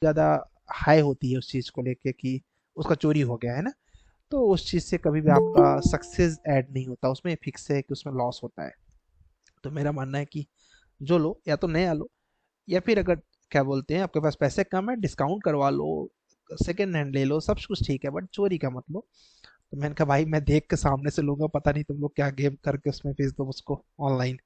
ज़्यादा हाई होती है उस चीज़ को लेके कि उसका चोरी हो गया है ना, तो उस चीज़ से कभी भी आपका सक्सेस ऐड नहीं होता, उसमें फिक्स है कि उसमें लॉस होता है। तो मेरा मानना है कि जो लो या तो नया लो, या फिर अगर क्या बोलते हैं आपके पास पैसे कम है, डिस्काउंट करवा लो, सेकेंड हैंड ले लो, सब कुछ ठीक है, बट चोरी का मत लो। तो मैंने कहा भाई मैं देख के सामने से लूंगा, पता नहीं तुम लोग क्या गेम करके उसमें भेज दो उसको ऑनलाइन।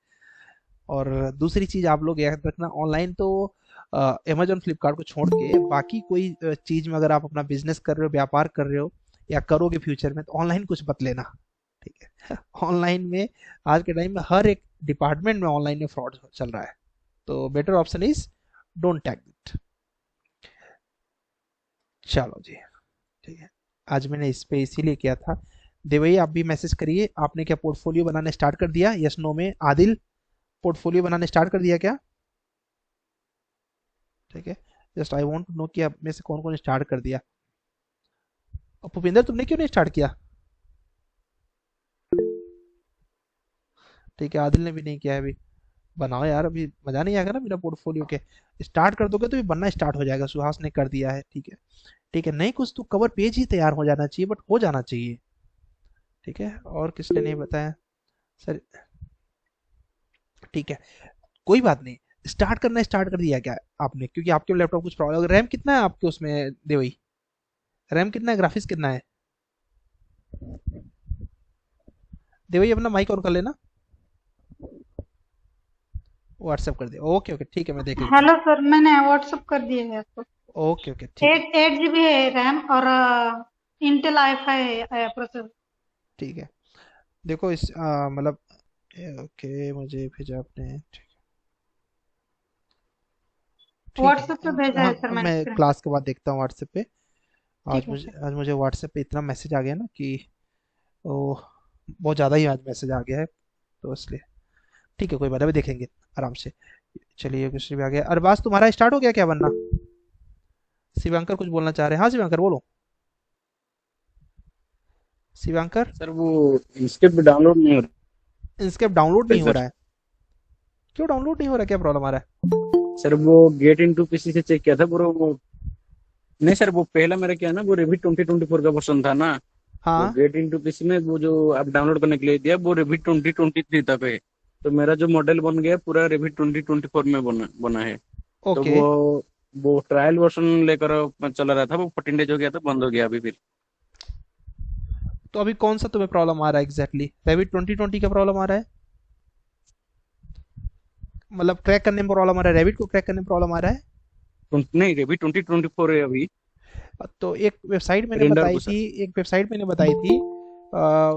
और दूसरी चीज आप लोग याद रखना, ऑनलाइन तो अमेजोन फ्लिपकार्ट को छोड़ के बाकी कोई चीज में अगर आप अपना बिजनेस कर रहे हो, व्यापार कर रहे हो या करोगे फ्यूचर में, तो ऑनलाइन कुछ मत लेना, ठीक है। ऑनलाइन में आज के टाइम में हर एक डिपार्टमेंट में ऑनलाइन में फ्रॉड चल रहा है, तो better option is don't take it. चलो जी, ठीक है। आज मैंने इस पे इसीलिए किया था। देवई आप भी मैसेज करिए, आपने क्या पोर्टफोलियो बनाने स्टार्ट कर दिया, यस नो में? आदिल, पोर्टफोलियो बनाने स्टार्ट कर दिया क्या? ठीक है, just I want to know कि आप में से कौन कौन स्टार्ट कर दिया। और भूपिंदर तुमने क्यों नहीं स्टार्ट किया? ठीक है, आदिल ने भी नहीं किया है अभी। बनाओ यार, अभी मजा नहीं आएगा ना बिना पोर्टफोलियो के। स्टार्ट कर दोगे तो ये बनना स्टार्ट हो जाएगा। सुहास ने कर दिया है, ठीक है। ठीक है, नहीं कुछ तो कवर पेज ही तैयार हो जाना चाहिए, बट हो जाना चाहिए। ठीक है, और किसने नहीं बताया? सर, ठीक है, कोई बात नहीं। स्टार्ट करना स्टार्ट कर दिया क्या आपने? क्योंकि आपके लैपटॉप कुछ प्रॉब्लम, रैम कितना है आपके उसमें देवई? रैम कितना है, ग्राफिक्स कितना है? देवई अपना माइक ऑन कर लेना, व्हाट्सएप कर दिया, ओके ओके ठीक है, मैं देख लेता हूँ। हेलो सर, मैंने व्हाट्सअप कर दिया है आपको। ओके ओके ठीक है। 8 8 GB है रैम और इंटेल आई5 है प्रोसेसर। ठीक है, देखो इस मतलब ओके मुझे भेजा आपने, ठीक है। व्हाट्सएप पे भेजा है सर हाँ मैंने मैं स्क्रीन। क्लास के बाद देखता हूँ व्हाट्सएप पे। ठीक है सर। आज मुझे व्हाट्सएप पे इतना मैसेज आ गया ना कि ओ, बहुत ज़्यादा ही आज मैसेज आ गया है, तो इसलिए ठीक है, कोई बात नहीं, अभी देखेंगे आराम से। चलिए कुछ भी आ गया। अरबाज तुम्हारा स्टार्ट हो गया क्या बनना? शिवांकर कुछ बोलना चाह रहे हैं, हाँ शिवांकर बोलो। शिवांकर, सर वो स्क्रिप्ट डाउनलोड नहीं हो इंस्केप डाउनलोड रहा नहीं है हो सर। रहा है? क्यों डाउनलोड नहीं हो रहा, क्या प्रॉब्लम आ रहा सर वो गेट इनटू पीसी से चेक किया था पूरा वो। नहीं सर, वो पहला मेरा क्या है ना, वो रेविट 2024 का वर्जन था ना। है? वो हाँ। गेट इनटू पीसी में वो जो आप डाउनलोड करने के लिए दिया वो रेविट 2023 तक है। तो मेरा जो मॉडल बन गया पूरा रेविट 2024 में बना बना है। तो ओके, वो ट्रायल वर्जन लेकर चला रहा था, वो 14 डेज हो गया था, बंद हो गया अभी फिर। तो अभी कौन सा तुम्हें प्रॉब्लम आ रहा है एग्जैक्टली? रेविट 2020 का प्रॉब्लम आ रहा है? मतलब क्रैक करने में प्रॉब्लम आ रहा है, रेविट को क्रैक करने में प्रॉब्लम आ रहा है? नहीं, रेविट 2024 है अभी। तो एक वेबसाइट मैंने रेंडर बताई को थी, सर। एक वेबसाइट मैंने बताई थी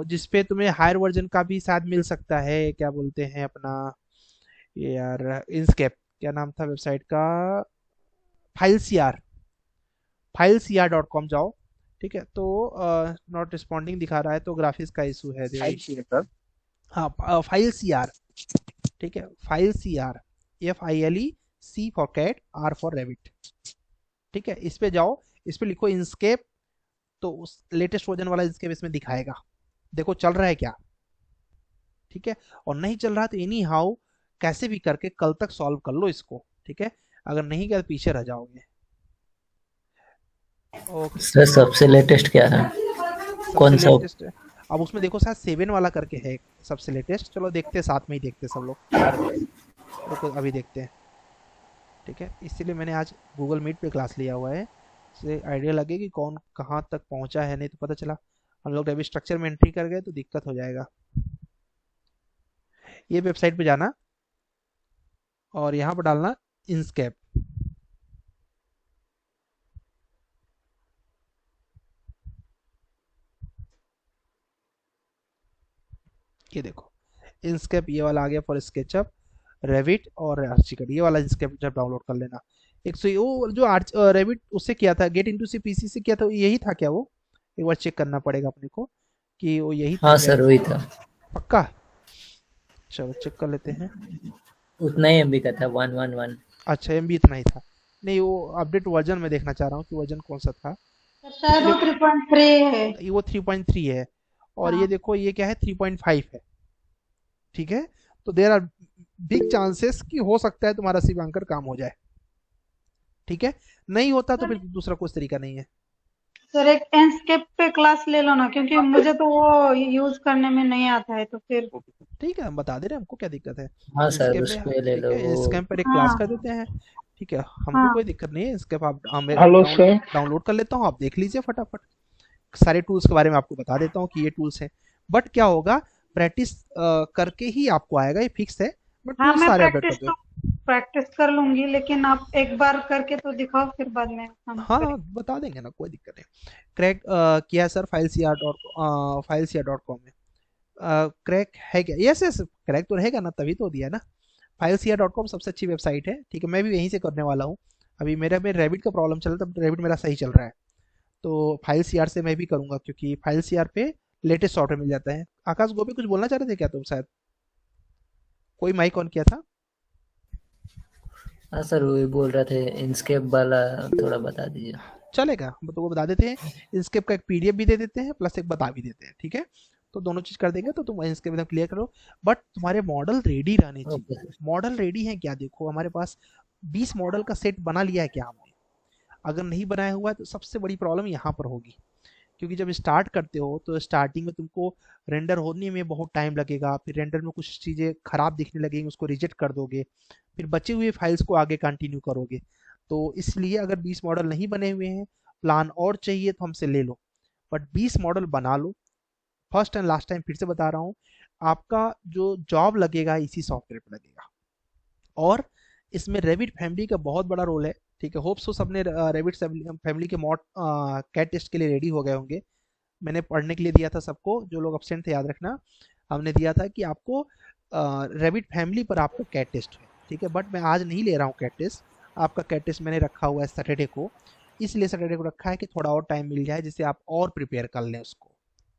जिसपे तुम्हें हायर वर्जन का भी शायद मिल सकता है, क्या बोलते हैं अपना, ये यार इंसकेप, क्या नाम था वेबसाइट का? File C R, file C R dot com जाओ। ठीक है, तो नॉट रिस्पॉन्डिंग दिखा रहा है, तो ग्राफिक्स का इशू है फाइल देवी। चाहिए सर। हाँ फाइल सी आर, ठीक है, file C R, FILE, C for cat, R for Revit. ठीक है, इस पे जाओ, इस पे लिखो इंसकेप, तो उस लेटेस्ट वर्जन वाला इंसकेप इसमें दिखाएगा। देखो चल रहा है क्या, ठीक है। और नहीं चल रहा तो एनी हाउ कैसे भी करके कल तक सॉल्व कर लो इसको, ठीक है। अगर नहीं किया तो पीछे रह जाओगे। ओके, सर सबसे लेटेस्ट क्या है? सबसे कौन सा? लेटेस्ट है, अब उसमें देखो शायद 7 वाला करके है सबसे लेटेस्ट। चलो देखते हैं, साथ में ही देखते हैं सब लोग। रुको अभी देखते हैं, ठीक है। इसीलिए मैंने आज गूगल मीट पे क्लास लिया हुआ है, इससे आइडिया लगे कि कौन कहाँ तक पहुँचा है, नहीं तो पता चला हम लोग अभी स्ट्रक्चर में एंट्री कर गए तो दिक्कत हो जाएगा। ये वेबसाइट पे जाना और यहाँ पर डालना इंसकेप। ये देखो इंसकेप, ये वाला आ गया फॉर स्केचअप, रेविट और आर्चिकल, ये वाला इंसकेप जब डाउनलोड कर लेना। एक सौ वो जो आर्च रेविट उससे किया था, गेट इनटू सी पीसी से किया था, यही था क्या वो? एक बार चेक करना पड़ेगा अपने को कि वो यही था हाँ क्या। सर वही था। पक्का, चलो चेक कर लेते हैं। उतना ही एमबी का था, 111। अच्छा एमबी इतना ही था? नहीं वो अपडेट वर्जन में देखना चाह रहा हूँ कि वर्जन कौन सा था। सर क्योंकि शायद वो देखो 3.3 है। ये वो 3.3 है, और ये हाँ। देखो ये क्या है, 3.5 है, ठीक है। तो देर आर बिग चांसेस कि हो सकता है तुम्हारा शिवांकर काम हो जाए। ठीक है, नहीं होता तो फिर दूसरा कोई तरीका नहीं है। सर एक एंस्केप पे क्लास ले लो ना, क्योंकि मुझे तो वो यूज करने में नहीं आता है, तो फिर ठीक है, हम बता दे रहे हैं, हमको क्या दिक्कत है। हाँ सर, इंस्केप उस में पे ले ठीक लो है, वो। इंस्केप पर एक क्लास हाँ कर देते हैं। ठीक है, हमको हाँ कोई दिक्कत नहीं है। इंस्केप आप मैं हेलो सर। डाउनलोड कर लेता हूँ, आप देख लीजिए फटाफट। सारे टूल्स के बारे में आपको बता देता हूँ कि ये टूल्स हैं। बट क्या होगा, प्रैक्टिस करके ही आपको आएगा, ये फिक्स है। बट हाँ, टूल्स मैं सारे अपडेट कर दो। प्रैक्टिस कर लूंगी, लेकिन आप एक बार करके तो दिखाओ, फिर बाद में हम हाँ, करेंगे। बता देंगे ना, कोई दिक्कत नहीं। क्रैक किया है सर फाइलसीआर.com में। क्रैक है क्या? यस यस, क्रैक तो रहेगा ना, तभी तो दिया ना। फाइलसीआर.com सबसे अच्छी वेबसाइट है। ठीक है, मैं भी यहीं से करने वाला हूँ। अभी मेरा में रैबिट का प्रॉब्लम चल रहा था, रैबिट मेरा सही चल रहा है। तो फाइल सीआर से मैं भी करूंगा, क्योंकि फाइल सीआर पे लेटेस्ट सॉफ्टवेयर मिल जाता है। आकाश गोपी कुछ बोलना चाह रहे थे क्या तुम? शायद कोई माइक ऑन किया था। हाँ सर, वही बोल रहे थे, इंस्केप वाला थोड़ा बता दीजिए। चलेगा, हम तो वो बता देते हैं। इंस्केप का एक पीडीएफ भी दे देते हैं, प्लस एक बता भी देते हैं। ठीक है, तो दोनों चीज कर देंगे तो तुम इंस्केप एकदम क्लियर करो। बट तुम्हारे मॉडल रेडी रहने ओके चाहिए। सर। मॉडल रेडी है क्या? देखो हमारे पास 20 मॉडल का सेट बना लिया है क्या हमने? अगर नहीं बनाया हुआ है तो सबसे बड़ी प्रॉब्लम यहाँ पर होगी। क्योंकि जब स्टार्ट करते हो तो स्टार्टिंग में तुमको रेंडर होने में बहुत टाइम लगेगा, फिर रेंडर में कुछ चीज़ें खराब दिखने लगेंगी, उसको रिजेक्ट कर दोगे, फिर बचे हुए फाइल्स को आगे कंटिन्यू करोगे। तो इसलिए अगर 20 मॉडल नहीं बने हुए हैं, प्लान और चाहिए तो हमसे ले लो, बट 20 मॉडल बना लो। फर्स्ट एंड लास्ट टाइम फिर से बता रहा हूँ, आपका जो जॉब लगेगा इसी सॉफ्टवेयर पर लगेगा। और इसमें रेविट फैमिली का बहुत बड़ा रोल है। ठीक है, होप सो सबने रेविट फैमिली के मॉड कैट टेस्ट के लिए रेडी हो गए होंगे। मैंने पढ़ने के लिए दिया था सबको, जो लोग अपसेंट थे याद रखना। हमने दिया था कि आपको रेविट फैमिली पर आपका कैट टेस्ट है। ठीक है, बट मैं आज नहीं ले रहा हूँ कैट टेस्ट। आपका कैट टेस्ट मैंने रखा हुआ है सैटरडे को, इसलिए सैटरडे को रखा है कि थोड़ा और टाइम मिल जाए, जिससे आप और प्रिपेयर कर लें उसको।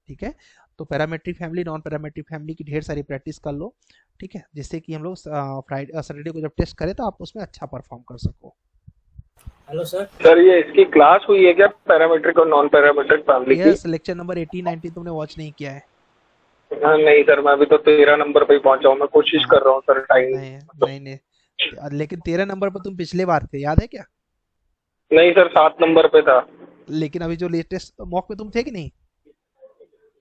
ठीक है, तो parametric family, non parametric family की ढेर सारी प्रैक्टिस कर लो। ठीक है, जिससे कि हम लोग फ्राइडे सैटरडे को जब टेस्ट करें तो आप उसमें अच्छा परफॉर्म कर सको। Hello sir. सर ये इसकी क्लास हुई है क्या, पैरामीट्रिक और नॉन पैरामीट्रिक फैमिली की? यस, लेक्चर नंबर 18-19 तुमने वॉच नहीं किया है? हाँ नहीं सर, मैं अभी तो 13 नंबर पे ही पहुंचा हूँ। मैं कोशिश हाँ, कर रहा हूँ सर, टाइम नहीं नहीं नहीं, लेकिन 13 नंबर पर तुम पिछले बार थे, याद है क्या? नहीं सर, 7 नंबर पे था। लेकिन अभी जो लेटेस्ट मॉक में तुम थे कि नहीं?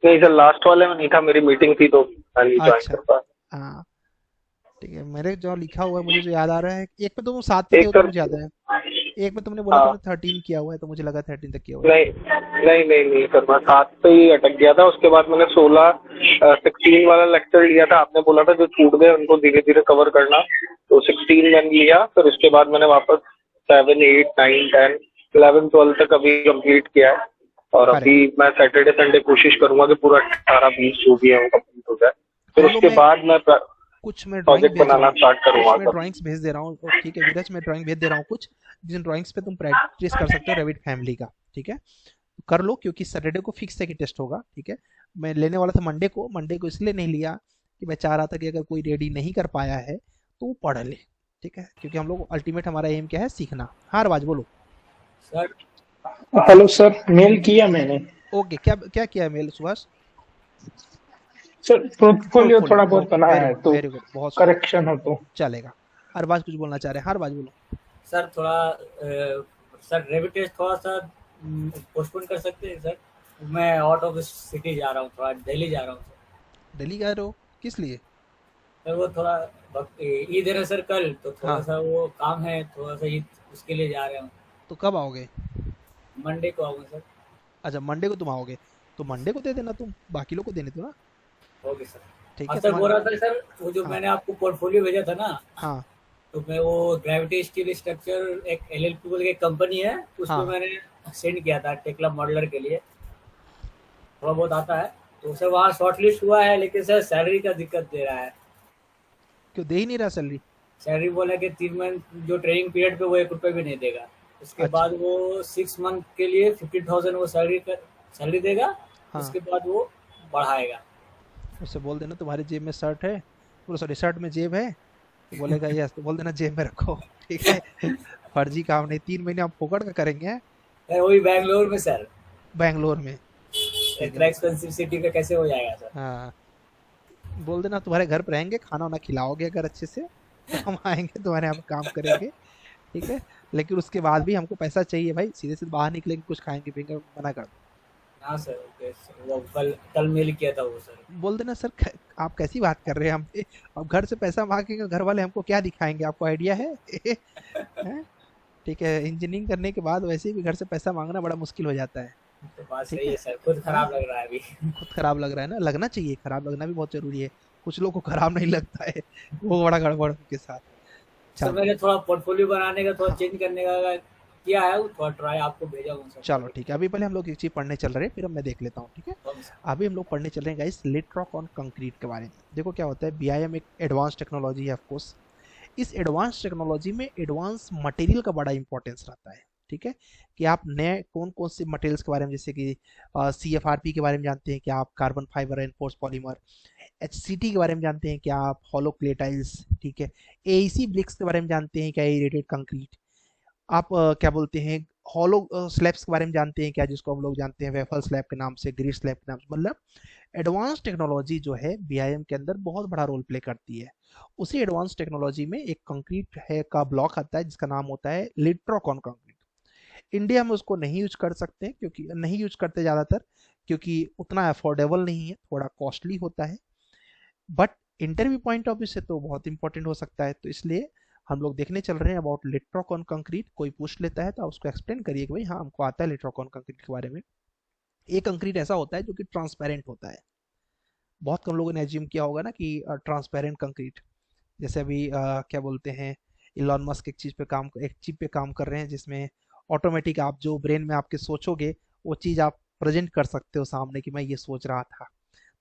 नहीं सर, लास्ट वाले में नहीं था, मेरी मीटिंग थी तो मैं नहीं ज्वाइन अच्छा, कर पाया। हाँ ठीक है। मेरे जो लिखा हुआ है मुझे जो याद आ रहा है, एक पे तुम 7 पे थे एक वो तो सर, मुझे याद है। एक में तुमने बोला हाँ तुमने 13 किया हुआ है, तो मुझे लगा 13 तक किया हुआ है। नहीं सर, मैं 7 पे ही अटक गया था। उसके बाद मैंने 16 वाला लेक्चर लिया था। आपने बोला था जो छूट गए उनको धीरे धीरे कवर करना, तो 16 मैंने लिया। फिर उसके बाद मैंने वापस 7, 8, 9, 10, 11, 12 तक अभी कंप्लीट किया है। और करेक्ट। अभी मैं सैटरडे संडे कोशिश करूंगा कि पूरा 18-20 जो भी है वो कंप्लीट हो जाए। फिर चलो, उसके मैं बाद मैं कुछ मैं ड्राइंग प्रोजेक्ट भेज रहा बनाना हूँ, स्टार्ट कुछ करूंगा मैं सर। ड्राइंग्स भेज दे रहा हूँ। ठीक है वीरज, मैं ड्राइंग भेज दे रहा हूँ कुछ, जिन ड्राइंग्स पे तुम प्रैक्टिस कर सकते हो रेविट फैमिली का। ठीक है, कर लो, क्योंकि सैटरडे को फिक्स है कि टेस्ट होगा। ठीक है, मैं लेने वाला था मंडे को इसलिए नहीं लिया कि मैं चाह रहा था कि अगर कोई रेडी नहीं कर पाया है तो वो पढ़ ले। ठीक है, क्योंकि हम लोग अल्टीमेट हमारा एम क्या है, सीखना। हाँ रवाज बोलो। सर हेलो सर, मेल किया मैंने। ओके, क्या क्या किया है मेल सुभाष? सर पोर्टफोलियो थोड़ा बहुत ओके, बनाया है, तो वेरी गुड, बहुत करेक्शन हो तो चलेगा। अरबाज कुछ बोलना चाह रहे हैं? हाँ रवाज बोलो। सर थोड़ा सर रेविट टेस्ट थोड़ा सा पोस्टपोन कर सकते हैं सर? मैं आउट ऑफ सिटी जा रहा हूँ, थोड़ा दिल्ली जा रहा हूँ सर। दिल्ली गए रहो, किस लिए? सर वो थोड़ा ईद है ना सर कल, तो थोड़ा हाँ, सा वो काम है, थोड़ा सा ईद उसके लिए जा रहे हूँ। तो कब आओगे? मंडे को आऊँगा सर। अच्छा, मंडे को तुम आओगे, तो मंडे को दे देना, तुम बाकी लोग को देने दो ना। Okay sir. ठीक हाँ है, सर, बोल तुम्हारा। रहा था सर, वो जो हाँ मैंने आपको पोर्टफोलियो भेजा था ना, हाँ तो मैं वो ग्रेविटी स्टील स्ट्रक्चर एक एलएलपी बोल के कंपनी है, उसमें हाँ, मैंने सेंड किया था टेक्ला मॉडलर के लिए। थोड़ा बहुत आता है तो सर वहाँ शॉर्टलिस्ट हुआ है, लेकिन सर सैलरी का दिक्कत दे रहा है। क्यों दे ही नहीं रहा सैलरी? सैलरी बोला कि 3 मंथ जो ट्रेनिंग पीरियड पे वो 1 रुपये भी नहीं देगा। उसके अच्छा, बाद वो 6 मंथ के लिए 15,000 वो सैलरी देगा। हाँ, उसके बाद वो बढ़ाएगा। उससे बोल देना तुम्हारी जेब में शर्ट है, बोलो सॉरी शर्ट में जेब है, तो बोलेगा यस, तो बोल देना जेब में रखो। ठीक है, फर्जी काम नहीं, 3 महीने आप फोकट का करेंगे सर वही बैंगलोर में सर, बैंगलोर में। ठीक इतना है, एक्सपेंसिव सिटी पे कैसे हो जाएगा सर? हाँ, बोल देना तुम्हारे घर पर रहेंगे, खाना वाना खिलाओगे अगर अच्छे से, तो हम आएंगे तुम्हारे यहाँ पे काम करेंगे। ठीक है, लेकिन उसके बाद भी हमको पैसा चाहिए भाई, सीधे सीधे बाहर निकलेंगे कुछ खाएंगे पिएंगे, मना कर दो। हाँ सर, वो कल कल मेल किया था वो सर। बोल देना सर आप कैसी बात कर रहे हैं हमसे, अब घर से पैसा मांगेंगे, घर वाले हमको क्या दिखाएंगे, आपको आइडिया है? हैं? ठीक है, इंजीनियरिंग करने के बाद वैसे भी घर से पैसा मांगना बड़ा मुश्किल हो जाता है। तो बात ठीक सही है, है सर, खुद हाँ, खराब लग रहा है अभी। खुद खराब लग रहा है ना, लगना चाहिए, खराब लगना भी बहुत जरूरी है। कुछ लोग को खराब नहीं लगता है, वो बड़ा गड़बड़ उनके साथ। सर चलो, मैंने थोड़ा पोर्टफोलियो बनाने का, थोड़ा चेंज करने का किया है, वो थोड़ा ट्राई आपको भेजा हूँ सर, थोड़ा चलो ठीक है, अभी पहले हम लोग एक चीज पढ़ने चल रहे हैं, फिर अब मैं देख लेता हूँ, ठीक है। देखो सर। अभी हम लोग पढ़ने चल रहे हैं guys lit rock on concrete के बारे में। देखो क्या होता है, बीआईएम एक एडवांस टेक्नोलॉजी है ऑफ कोर्स। इस एडवांस टेक्नोलॉजी में एडवांस मटेरियल का बड़ा इंपॉर्टेंस रहता है, ठीक है। कि आप नए कौन कौन से मटेरियल्स के बारे में, जैसे कि CFRP के बारे में जानते हैं क्या आप, carbon fibre reinforce polymer. HCT के बारे में जानते हैं क्या आप, हॉलो क्ले टाइल्स, ठीक है। AEC ब्रिक्स के बारे में जानते हैं क्या, एरेटेड कंक्रीट। आप क्या बोलते हैं, हॉलो स्लैब्स के बारे में जानते हैं क्या, जिसको हम लोग जानते हैं वेफल स्लैब के नाम से, ग्रिड स्लैब के नाम से। मतलब एडवांस टेक्नोलॉजी जो है बीआईएम के अंदर बहुत बड़ा रोल प्ले करती है। उसी एडवांस टेक्नोलॉजी में एक कंक्रीट है का ब्लॉक आता है जिसका नाम होता है लिट्रोकॉन कंक्रीट। इंडिया में उसको नहीं यूज कर सकते, क्योंकि नहीं यूज करते ज़्यादातर, क्योंकि उतना अफोर्डेबल नहीं है, थोड़ा कॉस्टली होता है। But interview point of view से तो बहुत इंपॉर्टेंट हो सकता है, तो इसलिए हम लोग देखने चल रहे हैं अबाउट लिट्रोकॉन कंक्रीट। कोई पूछ लेता है तो आप उसको एक्सप्लेन करिए कि भाई हाँ हमको आता है लिट्रोकॉन कंक्रीट के बारे में। ये कंक्रीट ऐसा होता है जो कि ट्रांसपेरेंट होता है। बहुत कम लोगों ने एज्यूम किया होगा ना कि ट्रांसपेरेंट कंक्रीट, जैसे अभी क्या बोलते हैं, इलॉन मस्क एक चीज पे काम कर रहे हैं जिसमें ऑटोमेटिक आप जो ब्रेन में आपके सोचोगे वो चीज़ आप प्रेजेंट कर सकते हो सामने कि मैं ये सोच रहा था।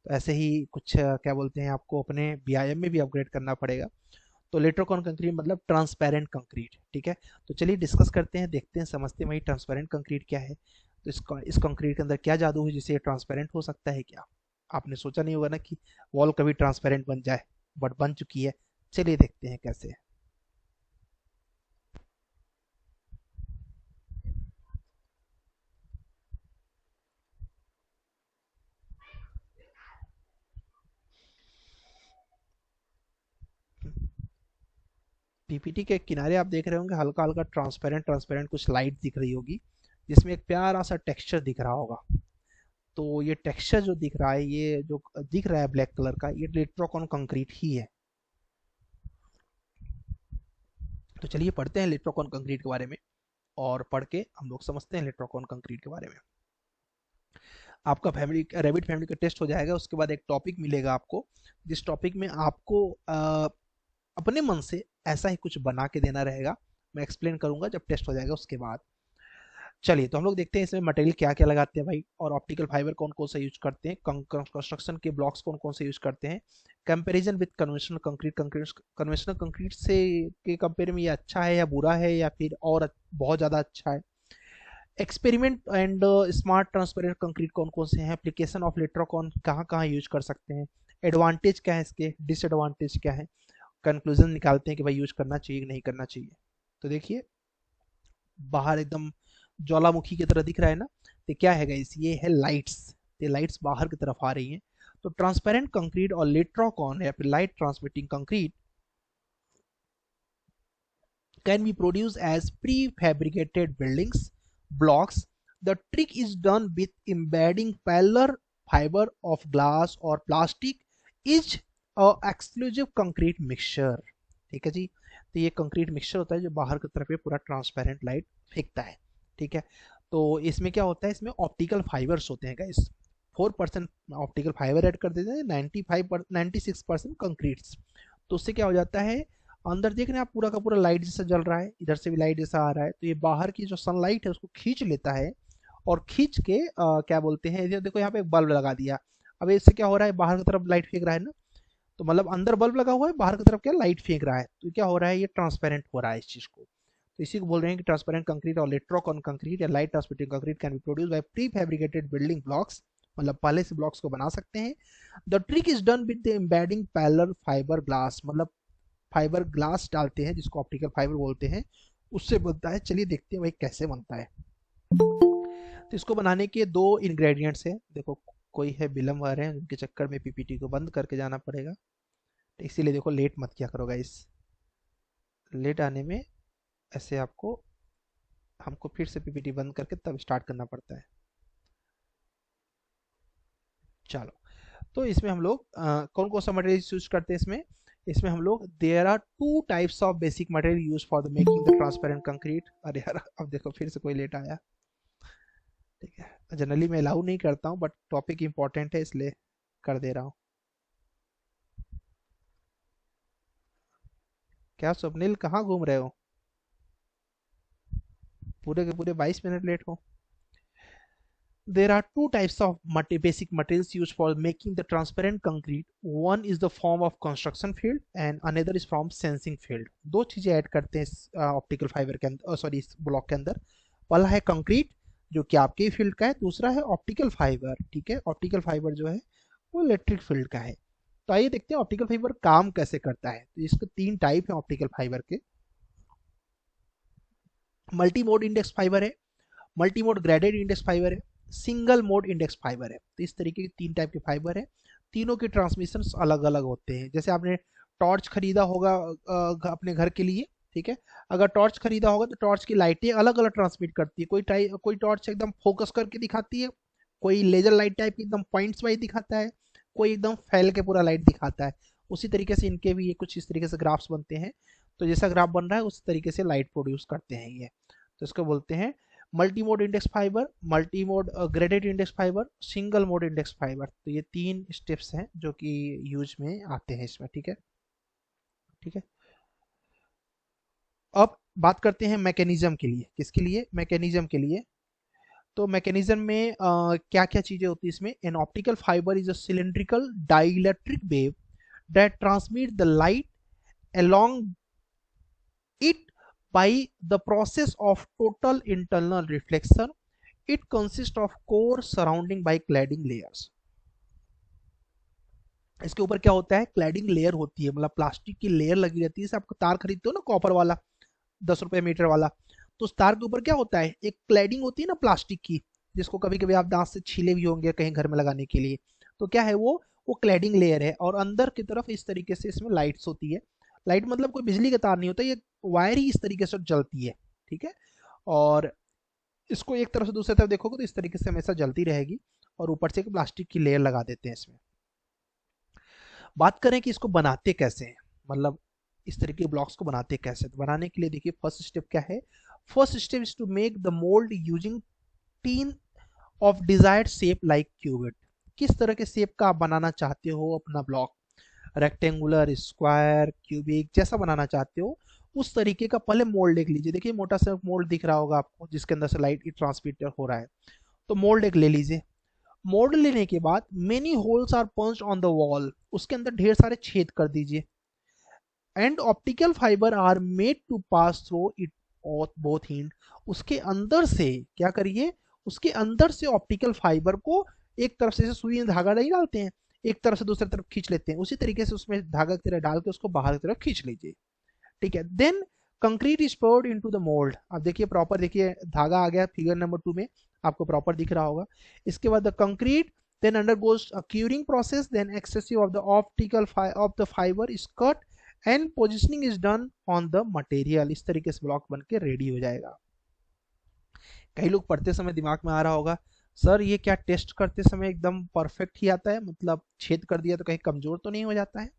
तो ऐसे ही कुछ क्या बोलते हैं, आपको अपने बीआईएम में भी अपग्रेड करना पड़ेगा। तो लिट्रोकॉन कंक्रीट मतलब ट्रांसपेरेंट कंक्रीट, ठीक है। तो चलिए डिस्कस करते हैं, देखते हैं, समझते हैं भाई ट्रांसपेरेंट कंक्रीट क्या है। तो इस कंक्रीट के अंदर क्या जादू है जिससे ये ट्रांसपेरेंट हो सकता है क्या। आपने सोचा नहीं होगा ना कि वॉल कभी ट्रांसपेरेंट बन जाए, बट बन चुकी है। चलिए देखते हैं कैसे। पीपीटी के किनारे आप देख रहे होंगे हल्का हल्का ट्रांसपेरेंट ट्रांसपेरेंट कुछ लाइट दिख रही होगी, जिसमें एक प्यारा सा टेक्सचर दिख रहा होगा। तो ये टेक्सचर जो दिख रहा है, ये जो दिख रहा है ब्लैक कलर का, ये लिट्रोकॉन कंक्रीट ही है। तो चलिए पढ़ते हैं लिट्रोकॉन कंक्रीट के बारे में, और पढ़ के हम लोग समझते हैं लिट्रोकॉन कंक्रीट के बारे में। आपका फैमिली रैबिट फैमिली का टेस्ट हो जाएगा, उसके बाद एक टॉपिक मिलेगा आपको, जिस टॉपिक में आपको अपने मन से ऐसा ही कुछ बना के देना रहेगा। मैं एक्सप्लेन करूंगा जब टेस्ट हो जाएगा उसके बाद। चलिए तो हम लोग देखते हैं इसमें मटेरियल क्या क्या लगाते हैं भाई, और ऑप्टिकल फाइबर कौन कौन सा यूज करते हैं, कंस्ट्रक्शन के ब्लॉक्स कौन कौन से यूज करते हैं, comparison with conventional concrete. Conventional concrete से के कंपेयर में ये अच्छा है या बुरा है, या फिर और बहुत ज़्यादा अच्छा है। Experiment and smart transparent concrete कौन कौन से हैं, एप्लीकेशन ऑफ लिट्रोकॉन कहाँ कहाँ यूज कर सकते हैं, एडवांटेज क्या है इसके, डिसएडवांटेज क्या है, कंक्लूजन निकालते हैं कि भाई यूज करना चाहिए कि नहीं करना चाहिए। तो देखिए बाहर एकदम ज्वालामुखी की तरह दिख रहा है ना, तो क्या है गाइस, ये है लाइट्स। ये लाइट्स बाहर की तरफ आ रही हैं। तो ट्रांसपेरेंट कंक्रीट और लिट्रोकॉन या फिर light transmitting concrete can be produced as prefabricated buildings blocks. The trick is done with embedding parallel fiber of glass or plastic is a exclusive concrete mixture। ठीक है जी, तो ये कंक्रीट मिक्सचर होता है जो बाहर की तरफ ये पूरा ट्रांसपेरेंट लाइट फेंकता है, ठीक है। तो इसमें क्या होता है, इसमें ऑप्टिकल फाइबर्स होते हैं गाइस। 4% ऑप्टिकल फाइबर ऐड कर देते हैं, 96% कंक्रीट्स। तो उससे क्या हो जाता है, अंदर देख रहे हैं आप पूरा का पूरा लाइट जैसा जल रहा है, इधर से भी लाइट जैसा आ रहा है, तो ये बाहर की जो सनलाइट है उसको खींच लेता है, और खींच के क्या बोलते हैं, इधर देखो यहाँ पे एक बल्ब लगा दिया। अब इससे क्या हो रहा है, बाहर की तरफ लाइट फेंक रहा है ना, तो मतलब अंदर बल्ब लगा हुआ है, बाहर की तरफ क्या लाइट फेंक रहा है, तो क्या हो रहा है, ये ट्रांसपेरेंट हो रहा है इस चीज को। तो इसी को बोल रहे हैं कि ट्रांसपेरेंट कंक्रीट और लिट्रोकॉन कंक्रीट या light transmitting concrete can B produce by pre fabricated building blocks, मतलब पहले से ब्लॉक्स को बना सकते हैं। The trick is done with the embedding parallel fibre glass, मतलब फाइबर ग्लास डालते हैं जिसको ऑप्टिकल फाइबर बोलते हैं, उससे बनता है। चलिए देखते हैं भाई कैसे बनता है। तो इसको बनाने के दो इंग्रेडिएंट्स हैं, देखो कोई है बिलम आ रहे हैं उनके चक्कर में पीपीटी को बंद करके जाना पड़ेगा, तो इसीलिए देखो लेट मत किया करो गाइस। लेट आने में ऐसे आपको हमको फिर से पीपीटी बंद करके तब स्टार्ट करना पड़ता है। चलो, तो इसमें हम लोग कौन कौन सा मटेरियल यूज करते हैं इसमें? इसमें हम लोग there are 2 types of basic material use for the making the transparent concrete. अरे यार, अब देखो फिर से कोई लेट आया। ठीक है, जनरली मैं अलाउ नहीं करता हूँ, बट टॉपिक इंपॉर्टेंट है इसलिए कर दे रहा हूँ। क्या स्वप्निल, कहाँ घूम रहे हो? पूरे के पूरे 22 मिनट लेट हो। There are 2 types of basic materials used for making the transparent concrete. One is the form of construction field and another is from sensing field. दो चीजें ऐड करते हैं इस ऑप्टिकल फाइबर के अंदर, सॉरी इस block के अंदर। पहला है कंक्रीट जो कि आपके फील्ड का है, दूसरा है ऑप्टिकल फाइबर। ठीक है, ऑप्टिकल फाइबर जो है वो इलेक्ट्रिक फील्ड का है। तो आइए देखते हैं ऑप्टिकल फाइबर काम कैसे करता है। तो इसके 3 टाइप है ऑप्टिकल फाइबर के। मल्टी मोड इंडेक्स फाइबर है, multi mode graded index fibre है, सिंगल मोड इंडेक्स फाइबर है। तो इस तरीके के 3 टाइप के फाइबर है। तीनों के ट्रांसमिशन अलग अलग होते हैं। जैसे आपने टॉर्च खरीदा होगा अपने घर के लिए, ठीक है, अगर टॉर्च खरीदा होगा तो टॉर्च की लाइटें अलग अलग ट्रांसमिट करती है। कोई टॉर्च एकदम फोकस करके दिखाती है, कोई लेजर लाइट टाइप एकदम पॉइंट्स वाइज दिखाता है, कोई एकदम फैल के पूरा लाइट दिखाता है। उसी तरीके से इनके भी ये कुछ इस तरीके से ग्राफ्स बनते हैं। तो जैसा ग्राफ बन रहा है उसी तरीके से लाइट प्रोड्यूस करते हैं ये। तो इसको बोलते हैं multi mode index fibre, multi mode graded index fibre, single mode index fibre. तो ये 3 स्टेप्स हैं जो कि यूज में आते हैं इसमें। ठीक है, ठीक है। अब बात करते हैं मैकेनिज्म के लिए। किसके लिए? मैकेनिज्म के लिए। तो मैकेनिज्म में क्या क्या चीजें होती है इसमें? An optical fibre is a cylindrical dielectric wave that transmit the light along it by the process of total internal reflection. It consists of core surrounding by cladding layers. इसके ऊपर क्या होता है? क्लैडिंग लेयर होती है, मतलब plastic की layer लगी रहती है। जैसे आप तार खरीदते हो ना कॉपर वाला 10 रुपए मीटर वाला, तो उस तार के ऊपर क्या होता है? एक क्लैडिंग होती है ना प्लास्टिक की, जिसको कभी कभी आप दांत से छीले भी होंगे कहीं घर में लगाने के लिए। तो क्या है वो क्लैडिंग लेयर है। और अंदर की तरफ इस तरीके से इसमें लाइट्स होती है। लाइट मतलब कोई बिजली का तार नहीं होता, ये वायर ही इस तरीके से जलती है। ठीक है, और इसको एक तरफ से दूसरी तरफ देखोगे तो इस तरीके से हमेशा जलती रहेगी। और ऊपर से एक प्लास्टिक की लेयर लगा देते हैं इसमें। बात करें कि इसको बनाते कैसे हैं, मतलब इस तरीके के ब्लॉक्स को बनाते कैसे? तो बनाने के लिए देखिए फर्स्ट स्टेप क्या है। First step is to make the mould using tin of desired shape like cubit. किस तरह के शेप का आप बनाना चाहते हो अपना ब्लॉक, रेक्टेंगुलर, स्क्वायर, क्यूबिक, जैसा बनाना चाहते हो उस तरीके का पहले मोल्ड देख लीजिए। देखिए मोटा सा मोल्ड दिख रहा होगा आपको जिसके अंदर से लाइट ट्रांसमिट हो रहा है। तो मोल्ड एक ले लीजिए। मोल्ड लेने के बाद many holes are punched on the wall, उसके अंदर ढेर सारे छेद कर दीजिए। And optical fibre are made to pass through it both end. उसके अंदर से क्या करिए, उसके अंदर से ऑप्टिकल फाइबर को एक तरफ से सुई में धागा नहीं डालते हैं, एक तरफ से दूसरी तरफ खींच लेते हैं, उसी तरीके से उसमें धागा की तरह डाल के उसको बाहर की तरफ खींच लीजिए। ठीक है, then concrete is poured into the mould. अब देखिए प्रॉपर, देखिए धागा आ गया फिगर नंबर 2 में, आपको प्रॉपर दिख रहा होगा। इसके बाद the concrete then undergoes a curing process, then excessive of the of the fiber is cut and positioning is done on the material। इस तरीके से ब्लॉक बन के रेडी हो जाएगा। कई लोग पढ़ते समय दिमाग में आ रहा होगा, सर ये क्या टेस्ट करते समय एकदम परफेक्ट ही आता है, मतलब छेद कर दिया तो कहीं कमजोर तो नहीं हो जाता है?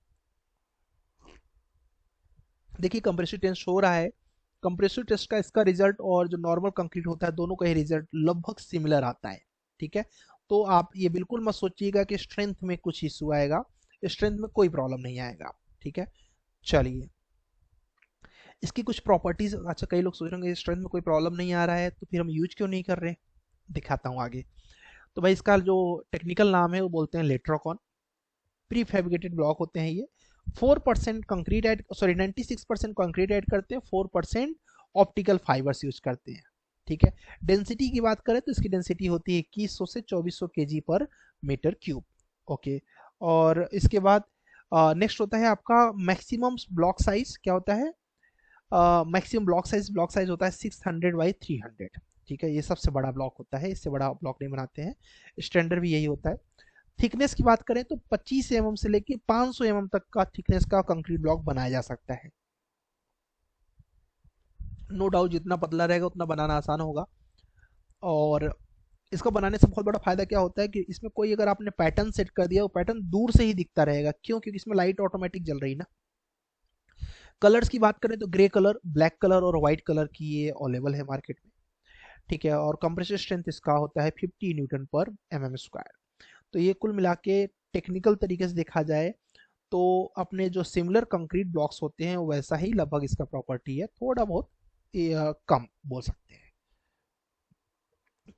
देखिए कंप्रेसिव टेस्ट हो रहा है। कंप्रेसिव टेस्ट का इसका रिजल्ट और जो नॉर्मल कंक्रीट होता है दोनों का ही रिजल्ट लगभग सिमिलर आता है। ठीक है, तो आप ये बिल्कुल मत सोचिएगा कि स्ट्रेंथ में कुछ इशू आएगा, स्ट्रेंथ में कोई प्रॉब्लम नहीं आएगा। ठीक है, चलिए इसकी कुछ प्रॉपर्टीज। अच्छा, कई लोग सोच रहे होंगे स्ट्रेंथ में कोई प्रॉब्लम नहीं आ रहा है तो फिर हम यूज क्यों नहीं कर रहे, दिखाता हूँ आगे। तो भाई इसका जो टेक्निकल नाम है वो बोलते हैं लेट्रोकॉन। प्री फैब्रिकेटेड ब्लॉक होते हैं ये। 4% concrete add, sorry 96% concrete add करते हैं, 4% ऑप्टिकल फाइबर्स यूज करते हैं। ठीक है, डेंसिटी की बात करें तो इसकी डेंसिटी होती है 2100 से 2400 kg पर मीटर क्यूब। ओके, और इसके बाद नेक्स्ट होता है आपका मैक्सिमम ब्लॉक साइज। क्या होता है मैक्सिमम ब्लॉक साइज होता है 600 बाई 300। ठीक है, ये सबसे बड़ा ब्लॉक होता है, इससे बड़ा ब्लॉक नहीं बनाते हैं। स्टैंडर्ड भी यही होता है। थिकनेस की बात करें तो 25 mm से लेके 500 mm तक का थिकनेस का कंक्रीट ब्लॉक बनाया जा सकता है। नो डाउट जितना पतला रहेगा उतना बनाना आसान होगा। और इसको बनाने से बहुत बड़ा फायदा क्या होता है कि इसमें कोई अगर आपने पैटर्न सेट कर दिया वो पैटर्न दूर से ही दिखता रहेगा। क्यों? क्योंकि इसमें लाइट ऑटोमेटिक जल रही ना। कलर्स की बात करें तो ग्रे कलर, ब्लैक कलर और व्हाइट कलर की ये अवेलेबल है मार्केट में, ठीक है। और कंप्रेसर स्ट्रेंथ इसका होता है 50 न्यूटन पर एमएम स्क्वायर। तो ये कुल मिला के टेक्निकल तरीके से देखा जाए तो अपने जो सिमिलर कंक्रीट ब्लॉक्स होते हैं वैसा ही लगभग इसका प्रॉपर्टी है, थोड़ा बहुत कम बोल सकते हैं।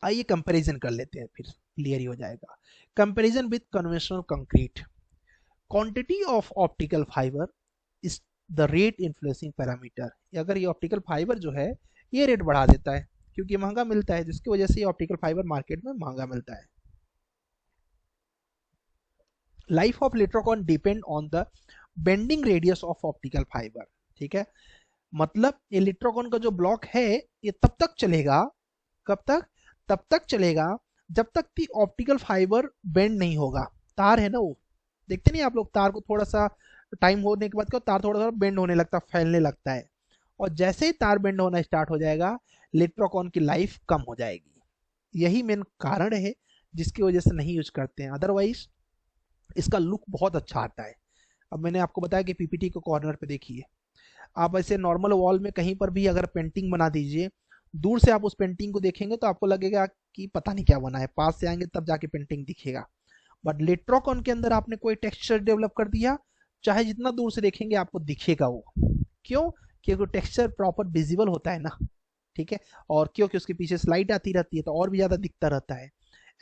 आइए कंपैरिजन कर लेते हैं, फिर क्लियर ही हो जाएगा। Comparison with conventional concrete, quantity of optical fibre is the rate influencing parameter. अगर ये ऑप्टिकल फाइबर जो है ये रेट बढ़ा देता है क्योंकि महंगा मिलता है, जिसकी वजह से ये ऑप्टिकल फाइबर मार्केट में महंगा मिलता है। Life of electrocon depend on the bending radius of optical fibre, ठीक है। मतलब इलेक्ट्रोकॉन का जो ब्लॉक है ये तब तक चलेगा, कब तक? तब तक चलेगा जब तक कि ऑप्टिकल फाइबर बेंड नहीं होगा। तार है ना, वो देखते नहीं आप लोग, तार को थोड़ा सा टाइम होने के बाद क्या तार थोड़ा थोड़ा बेंड होने लगता है, फैलने लगता है। और जैसे ही तार बेंड होना स्टार्ट हो जाएगा इलेक्ट्रोकॉन की लाइफ कम हो जाएगी। यही मेन कारण है जिसकी वजह से नहीं यूज करते हैं। अदरवाइज इसका लुक बहुत अच्छा आता है। अब मैंने आपको बताया कि पीपीटी को कॉर्नर पे देखिए, आप ऐसे नॉर्मल वॉल में कहीं पर भी अगर पेंटिंग बना दीजिए, दूर से आप उस पेंटिंग को देखेंगे तो आपको लगेगा कि पता नहीं क्या बना है, पास से आएंगे तब जाके पेंटिंग दिखेगा। बट लेट्रोकॉन के अंदर आपने कोई टेक्सचर डेवलप कर दिया, चाहे जितना दूर से देखेंगे आपको दिखेगा वो। क्यों? क्योंकि टेक्सचर प्रॉपर विजिबल होता है ना, ठीक है। और क्योंकि उसके पीछे स्लाइड आती रहती है तो और भी ज्यादा दिखता रहता है।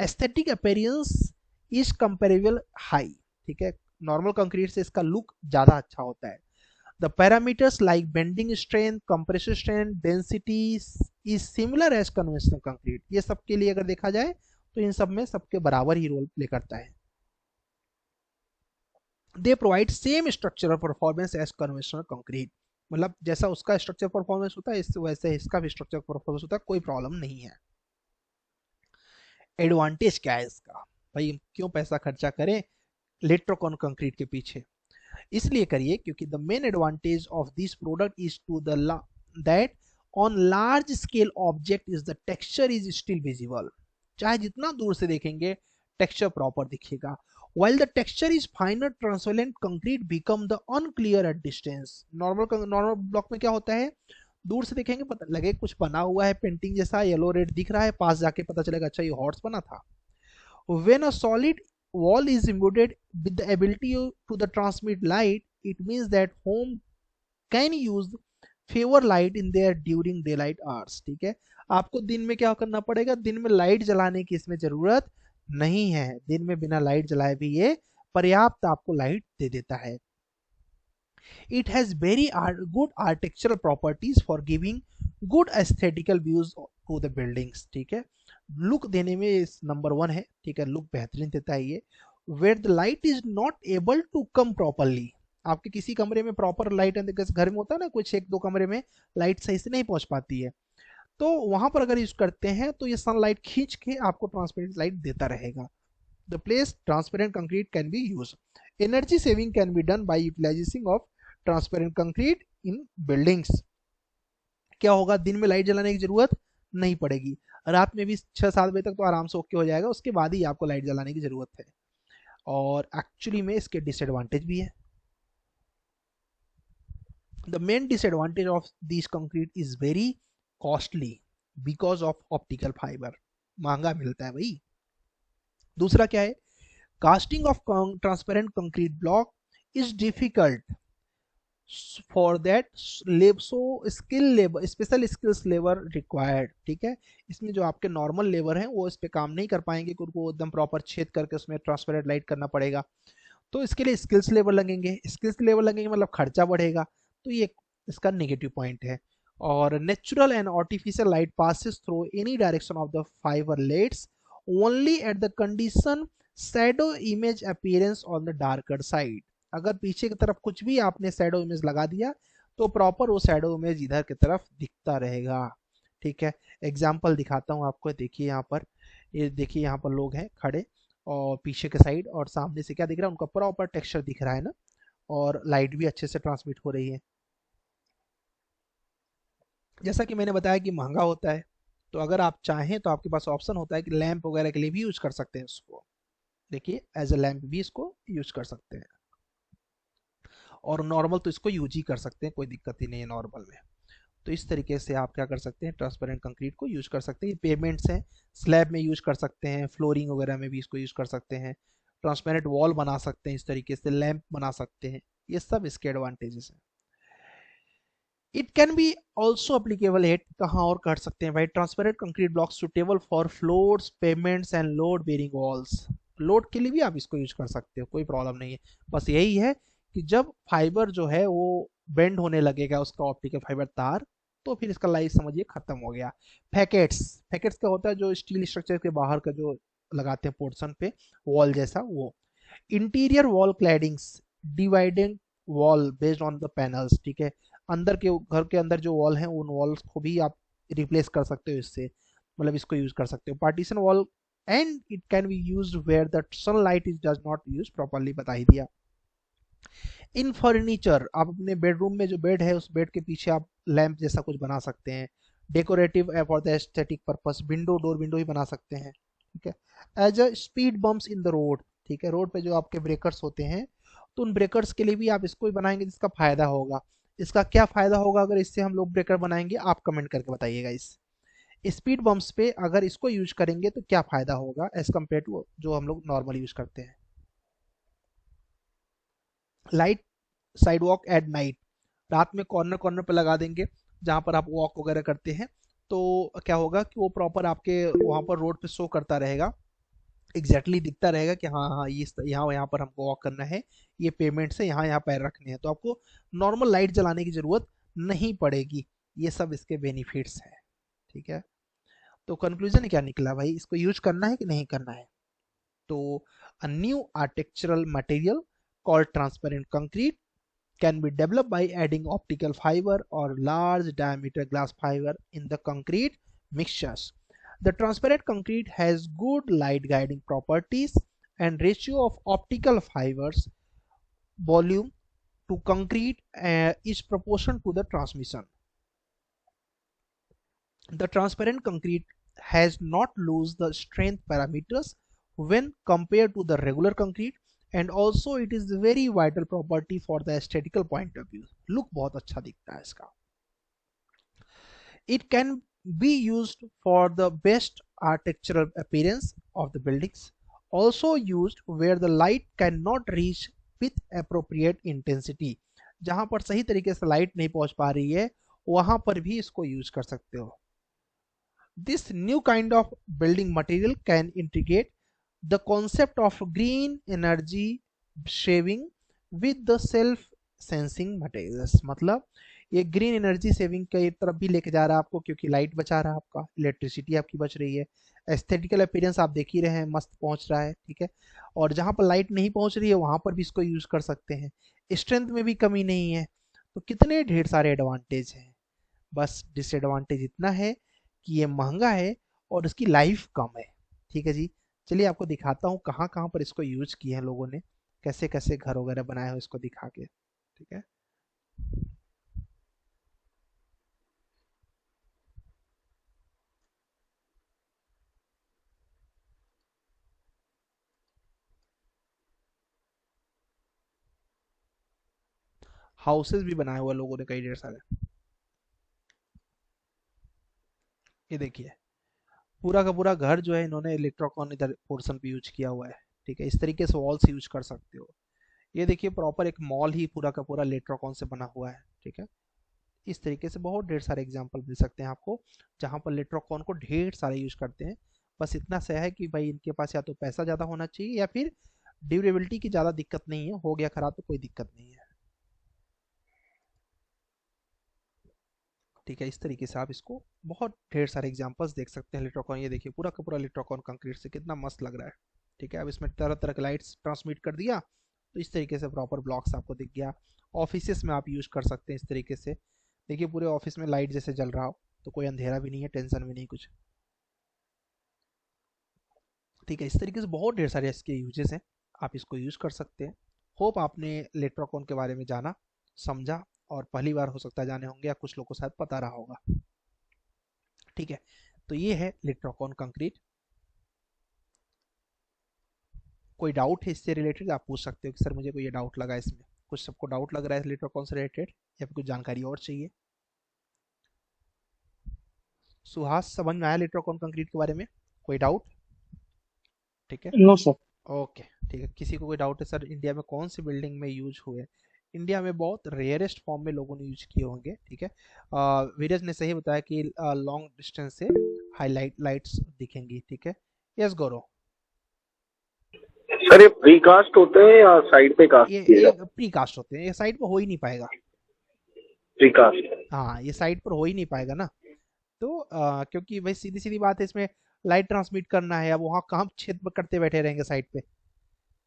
Aesthetic appearance is comparable high, ठीक है। नॉर्मल कंक्रीट से इसका लुक ज्यादा अच्छा होता है। The parameters like bending strength, compression strength, density is similar as conventional concrete। ये सब के लिए अगर देखा जाए तो इन सब में सबके बराबर ही रोल प्ले करता है। They provide same structural performance as conventional concrete। मतलब जैसा उसका स्ट्रक्चर परफॉर्मेंस होता है वैसे इसका भी स्ट्रक्चर परफॉर्मेंस होता है, कोई प्रॉब्लम नहीं है। एडवांटेज क्या है इसका? भाई क्यों पैसा खर्चा करें इलेक्ट्रोकॉन कंक्रीट के पीछे? इसलिए करिए क्योंकि the main advantage of this product is to the that on large scale object is the texture is still visible. चाहे जितना दूर से देखेंगे टेक्सचर प्रॉपर दिखेगा। while the texture is finer transparent concrete become the unclear at distance। Normal block में क्या होता है, दूर से देखेंगे पता लगे कुछ बना हुआ है पेंटिंग जैसा, येलो रेड दिख रहा है, पास जाके पता चलेगा अच्छा ये हॉर्स बना था। when a solid wall is imbued with the ability to the transmit light, it means that home can use favor light in their during daylight hours, ठीक है। आपको दिन में क्या करना पड़ेगा, दिन में लाइट जलाने की इसमें जरूरत नहीं है। दिन में बिना लाइट जलाए भी ये पर्याप्त आपको लाइट दे देता है। It has very good architectural properties for giving good aesthetical views to the buildings, ठीक है। लुक देने में इस नंबर 1 है, ठीक है, लुक बेहतरीन देता है ये। Where the light is not able to come properly, आपके किसी कमरे में प्रॉपर लाइट, घर में होता है ना कुछ एक दो कमरे में लाइट सही से नहीं पहुंच पाती है, तो वहां पर अगर यूज करते हैं तो ये सनलाइट खींच के आपको ट्रांसपेरेंट लाइट देता रहेगा। The place transparent concrete can be use. Energy saving can be done by utilising of transparent concrete in buildings. क्या होगा, दिन में लाइट जलाने की जरूरत नहीं पड़ेगी, रात में भी 6-7 बजे तक तो आराम से ओके हो जाएगा, उसके बाद ही आपको लाइट जलाने की जरूरत है। और एक्चुअली में इसके डिसएडवांटेज भी है। The main disadvantage of this concrete is very costly because of optical fibre, महंगा मिलता है भाई। दूसरा क्या है, casting of transparent concrete block is difficult for that so skill labour, special skills labour required, ठीक है। इसमें जो आपके नॉर्मल लेबर हैं वो इस पे काम नहीं कर पाएंगे, क्योंकि उनको एकदम प्रॉपर छेद करके उसमें ट्रांसपेरेंट लाइट करना पड़ेगा, तो इसके लिए स्किल्स लेबर लगेंगे। स्किल्स लेबर लगेंगे मतलब खर्चा बढ़ेगा, तो ये इसका नेगेटिव पॉइंट है। और natural and artificial light passes through any direction of the fibre let's only at the condition shadow image appearance on the darker side. अगर पीछे की तरफ कुछ भी आपने शैडो इमेज लगा दिया तो प्रॉपर वो शैडो इमेज इधर की तरफ दिखता रहेगा, ठीक है। एग्जांपल दिखाता हूँ आपको, देखिए यहाँ पर, ये देखिए यहाँ पर लोग हैं खड़े और पीछे के साइड और सामने से क्या दिख रहा है, उनका प्रॉपर टेक्सचर दिख रहा है ना, और लाइट भी अच्छे से ट्रांसमिट हो रही है। जैसा कि मैंने बताया कि महंगा होता है, तो अगर आप चाहें तो आपके पास ऑप्शन होता है कि लैंप वगैरह के लिए भी यूज कर सकते हैं इसको। देखिए एज अ लैंप भी इसको यूज कर सकते हैं, और नॉर्मल तो इसको यूज ही कर सकते हैं, कोई दिक्कत ही नहीं है नॉर्मल में। तो इस तरीके से आप क्या कर सकते हैं, ट्रांसपेरेंट कंक्रीट को यूज कर सकते हैं। ये पेमेंट्स हैं, स्लैब में यूज कर सकते हैं, फ्लोरिंग वगैरह में भी इसको यूज कर सकते हैं, ट्रांसपेरेंट वॉल बना सकते हैं, इस तरीके से लैंप बना सकते हैं। ये सब इसके एडवांटेजेस हैं। It can be also applicable at, कहाँ और कर सकते हैं भाई, transparent concrete block suitable for floors, payments and load bearing walls. Load के लिए भी आप इसको यूज कर सकते हो, कोई प्रॉब्लम नहीं है। बस यही है कि जब फाइबर जो है वो बेंड होने लगेगा, उसका ऑप्टिकल फाइबर तार, तो फिर इसका लाइफ समझिए खत्म हो गया। फैकेट्स, फैकेट्स क्या होता है, जो स्टील स्ट्रक्चर के बाहर का जो लगाते हैं पोर्शन पे वॉल जैसा, वो। Interior wall claddings, dividing wall based on the panels, ठीक है। अंदर के घर के अंदर जो वॉल हैं उन वॉल्स को भी आप रिप्लेस कर सकते हो इससे, मतलब इसको यूज कर सकते हो। Partition wall, and it can be used where the sunlight is does not use properly, बता ही दिया। इन फर्नीचर, आप अपने बेडरूम में जो बेड है उस बेड के पीछे आप लैंप जैसा कुछ बना सकते हैं। Decorative for the aesthetic purpose, window, door window ही बना सकते हैं, ठीक है। As a speed bumps in the road, ठीक है, रोड पे जो आपके ब्रेकर्स होते हैं, तो उन ब्रेकर्स के लिए भी आप इसको ही बनाएंगे जिसका फायदा होगा। इसका क्या फायदा होगा अगर इससे हम लोग ब्रेकर बनाएंगे, आप कमेंट करके बताइएगा। इस स्पीड बम्प्स पे अगर इसको यूज करेंगे तो क्या फायदा होगा एज कम्पेयर टू जो हम लोग नॉर्मल यूज करते हैं। Light side walk at night, रात में कॉर्नर कॉर्नर पे लगा देंगे जहां पर आप वॉक वगैरह करते हैं, तो क्या होगा कि वो प्रॉपर आपके वहां पर रोड पे शो करता रहेगा, एग्जैक्टली दिखता रहेगा कि हाँ हाँ ये यहाँ यहाँ पर हमको वॉक करना है, ये पेमेंट से यहाँ यहाँ पैर रखने हैं, तो आपको नॉर्मल लाइट जलाने की जरूरत नहीं पड़ेगी। ये सब इसके बेनिफिट्स हैं, ठीक है। तो कंक्लूजन क्या निकला भाई, इसको यूज करना है कि नहीं करना है। तो a new architectural material called transparent concrete can be developed by adding optical fiber or large diameter glass fiber in the concrete mixtures. The transparent concrete has good light guiding properties, and ratio of optical fibers volume to concrete is proportional to the transmission. The transparent concrete has not lose the strength parameters when compared to the regular concrete, and also it is very vital property for the aesthetical point of view. Look बहुत अच्छा दिखता है इसका। It can be used for the best architectural appearance of the buildings, also used where the light cannot reach with appropriate intensity, जहां पर सही तरीके से लाइट नहीं पहुंच पा रही है वहां पर भी इसको यूज कर सकते हो। This new kind of building material can integrate the concept of green energy saving with the self sensing materials, मतलब ये ग्रीन एनर्जी सेविंग की तरफ भी लेके जा रहा है आपको, क्योंकि लाइट बचा रहा है आपका, इलेक्ट्रिसिटी आपकी बच रही है। एस्थेटिकल अपीयरेंस आप देख ही रहे हैं, मस्त पहुंच रहा है, ठीक है। और जहां पर लाइट नहीं पहुंच रही है वहां पर भी इसको यूज कर सकते हैं। स्ट्रेंथ में भी कमी नहीं है, तो कितने ढेर सारे एडवांटेज हैं। बस डिसएडवांटेज इतना है कि ये महंगा है और इसकी लाइफ कम है, ठीक है जी। चलिए आपको दिखाता हूँ कहाँ कहाँ पर इसको यूज किए हैं लोगों ने, कैसे कैसे घर वगैरह बनाए हो इसको दिखा के, ठीक है। हाउसेस भी बनाए हुए लोगों ने कई ढेर सारे। ये देखिए पूरा का पूरा घर जो है इन्होंने इलेक्ट्रोकॉन इधर पोर्शन पे यूज किया हुआ है, ठीक है। इस तरीके से वॉल्स यूज कर सकते हो। ये देखिए प्रॉपर एक मॉल ही पूरा का पूरा इलेक्ट्रोकॉन से बना हुआ है, ठीक है। इस तरीके से बहुत ढेर सारे एग्जाम्पल मिल सकते हैं आपको जहाँ पर इलेक्ट्रोकॉन को ढेर सारे यूज करते हैं। बस इतना सा है कि भाई इनके पास या तो पैसा ज़्यादा होना चाहिए या फिर ड्यूरेबिलिटी की ज़्यादा दिक्कत नहीं है, हो गया खराब तो कोई दिक्कत नहीं है, ठीक है। इस तरीके से आप इसको बहुत ढेर सारे एग्जांपल्स देख सकते हैं इलेक्ट्रोकॉन। ये देखिए पूरा का पूरा इलेक्ट्रोकॉन कंक्रीट से कितना मस्त लग रहा है, ठीक है। अब इसमें तरह तरह के लाइट्स ट्रांसमिट कर दिया तो इस तरीके से प्रॉपर ब्लॉक्स आपको दिख गया। ऑफिसेस में आप यूज कर सकते हैं इस तरीके से, देखिए पूरे ऑफिस में लाइट जैसे जल रहा हो, तो कोई अंधेरा भी नहीं है, टेंशन भी नहीं कुछ, ठीक है। इस तरीके से बहुत ढेर सारे इसके यूजेस हैं, आप इसको यूज कर सकते हैं। होप आपने इलेक्ट्रोकॉन के बारे में जाना, समझा, और पहली बार हो सकता है जाने होंगे या कुछ लोगों को शायद पता रहा होगा। ठीक है, तो ये है लिट्रोकॉन कंक्रीट। कोई डाउट है इससे रिलेटेड आप पूछ सकते हो कि सर मुझे कोई ये डाउट लगा इसमें, कुछ सबको डाउट लग रहा है लिट्रोकॉन से रिलेटेड या फिर कुछ जानकारी और चाहिए। सुहास समझ में आया लिट्रोकॉन कंक्रीट के बारे में, कोई डाउट? ठीक है, नो सर। ओके ठीक है। किसी को कोई डाउट है सर इंडिया में कौन सी बिल्डिंग में यूज हुए? इंडिया में बहुत रेयरेस्ट फॉर्म में लोगों ने यूज किए होंगे। ठीक है, वीरज ने सही बताया कि लॉन्ग डिस्टेंस से हाईलाइट लाइट्स दिखेंगी। ठीक है, यस गौरव। सर ये प्री कास्ट होते हैं या साइड पे कास्ट किए ये जाते प्री कास्ट होते हैं, ये साइड पर हो ही नहीं पाएगा। हैं? Precast. हाँ, ये साइड पर हो ही नहीं पाएगा ना, तो क्योंकि भाई सीधी सीधी बात है, इसमें लाइट ट्रांसमिट करना है, अब वहाँ कहाँ छेद करते बैठे रहेंगे साइड पे,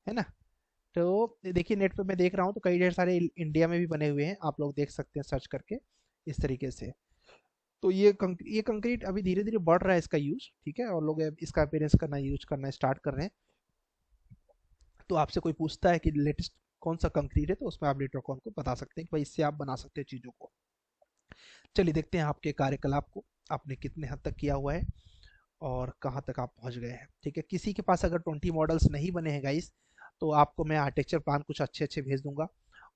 है ना। तो देखिए नेट पे मैं देख रहा हूँ तो कई ढेर सारे इंडिया में भी बने हुए हैं, आप लोग देख सकते हैं सर्च करके इस तरीके से। तो ये कंक्रीट अभी धीरे धीरे बढ़ रहा है इसका यूज। ठीक है, और लोग अब इसका अपीयरेंस करना यूज करना स्टार्ट कर रहे हैं। तो आपसे कोई पूछता है कि लेटेस्ट कौन सा कंक्रीट है, तो उसमें आप लिट्रोकॉन को बता सकते हैं कि भाई इससे आप बना सकते हैं चीज़ों को। चलिए देखते हैं आपके कार्यकलाप को, आपने कितने हद तक किया हुआ है और कहाँ तक आप पहुँच गए हैं। ठीक है, किसी के पास अगर 20 मॉडल्स नहीं बने हैं गाइस, तो आपको मैं आर्किटेक्चर प्लान कुछ अच्छे अच्छे भेज दूंगा,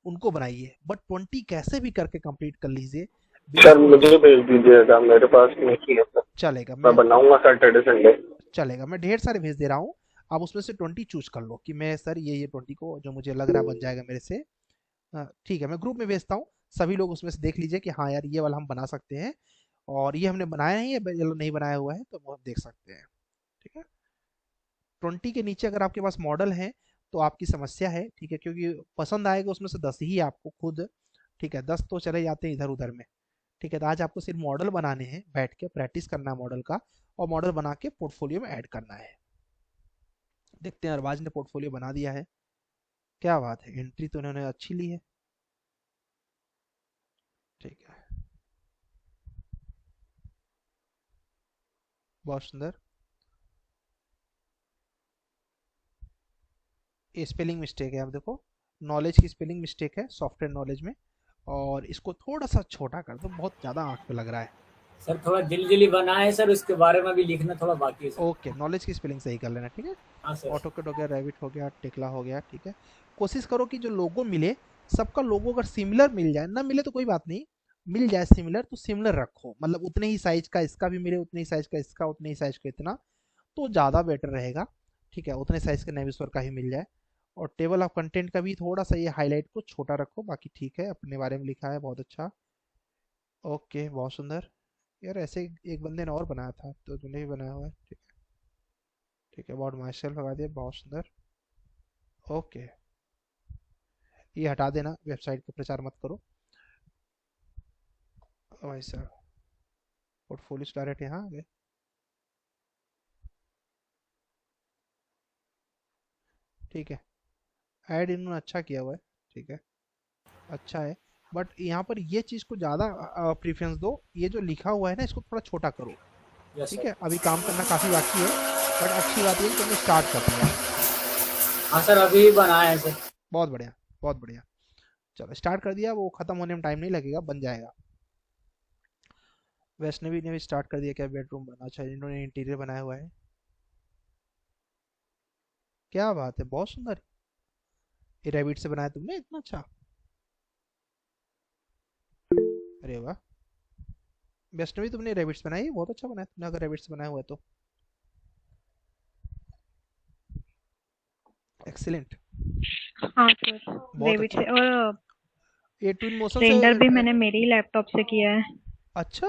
उनको बनाइए, बट 20 कैसे भी करके कंप्लीट कर लीजिए। सर मुझे भेज दीजिएगा, मेरे पास नहीं है सर। चलेगा, मैं बनाऊंगा सैटरडे संडे। चलेगा, मैं ढेर सारे भेज दे रहा हूँ, आप उसमें से 20 चूज कर लो कि मैं सर ये 20 को जो मुझे लग रहा है बन जाएगा मेरे से। ठीक है, मैं ग्रुप में भेजता हूँ, सभी लोग उसमें से देख लीजिए कि हाँ यार ये वाला हम बना सकते हैं, और ये हमने बनाया नहीं है, नहीं बनाया हुआ है तो वो देख सकते हैं। ठीक है, 20 के नीचे अगर आपके पास मॉडल है तो आपकी समस्या है। ठीक है, क्योंकि पसंद आएगा उसमें से 10 ही आपको खुद। ठीक है, 10 तो चले जाते हैं इधर उधर में। ठीक है, तो आज आपको सिर्फ मॉडल बनाने हैं, बैठ के प्रैक्टिस करना है मॉडल का, और मॉडल बना के पोर्टफोलियो में ऐड करना है। देखते हैं, अरबाज ने पोर्टफोलियो बना दिया है, क्या बात है, एंट्री तो इन्होंने अच्छी ली है। ठीक है, बहुत सुंदर। ये स्पेलिंग मिस्टेक है, आप देखो, नॉलेज की स्पेलिंग मिस्टेक है सॉफ्टवेयर नॉलेज में, और इसको थोड़ा सा छोटा कर दो, बहुत ज़्यादा आंख पे लग रहा है। सर थोड़ा जल्दी बना है सर, उसके बारे में भी लिखना थोड़ा बाकी है सर। ओके, नॉलेज की स्पेलिंग सही कर लेना। ठीक है, हाँ सर। ऑटोकैड हो गया, रैबिट हो गया, टेक्ला हो गया। ठीक है, कोशिश करो कि जो लोगो मिले, सबका लोगो अगर सिमिलर मिल जाए, ना मिले तो कोई बात नहीं, मिल जाए सिमिलर तो सिमिलर रखो, मतलब उतने ही साइज का इसका भी मिले, उतने ही साइज का इसका, उतने ही साइज का इतना, तो ज़्यादा बेटर रहेगा। ठीक है, उतने साइज का नेविस्वर का ही मिल जाए। और टेबल ऑफ कंटेंट का भी थोड़ा सा ये हाईलाइट को छोटा रखो, बाकी ठीक है, अपने बारे में लिखा है बहुत अच्छा। ओके, बहुत सुंदर। यार ऐसे एक बंदे ने और बनाया था, तो तूने भी बनाया हुआ है। ठीक है, ठीक है, अबाउट माई सेल्फ लगा दिया, बहुत सुंदर। ओके, ये हटा देना, वेबसाइट पे प्रचार मत करो भाई साहब। पोर्टफोलियो डायरेक्ट यहाँ आ गए। ठीक है, ऐड इन्होंने अच्छा किया हुआ है। ठीक है, अच्छा है, बट यहाँ पर ये चीज़ को ज़्यादा प्रीफरेंस दो, ये जो लिखा हुआ है ना इसको थोड़ा छोटा करो। यस ठीक सर। है, अभी काम करना काफ़ी बाकी है, बट अच्छी बात ये है कि तुमने स्टार्ट कर दिया। हाँ सर, अभी बनाया है सर। बहुत बढ़िया, बहुत बढ़िया। चलो स्टार्ट कर दिया, वो ख़त्म होने में टाइम नहीं लगेगा, बन जाएगा। वैष्णवी ने भी स्टार्ट कर दिया क्या बेडरूम बना? अच्छा, इन्होंने इंटीरियर बनाया हुआ है, क्या बात है, बहुत सुंदर। ये रैबिट से बनाया तुमने इतना अच्छा, अरे वाह। वैष्णवी तुमने रैबिट्स बनाई, बहुत अच्छा बनाया तुमने, अगर रैबिट्स बनाया हुआ है तो एक्सीलेंट, हाँ सर, बहुत रेविट अच्छा। से। और ये ट्विन मोशन रेंडर भी से मैंने मेरे ही लैपटॉप से किया है। अच्छा,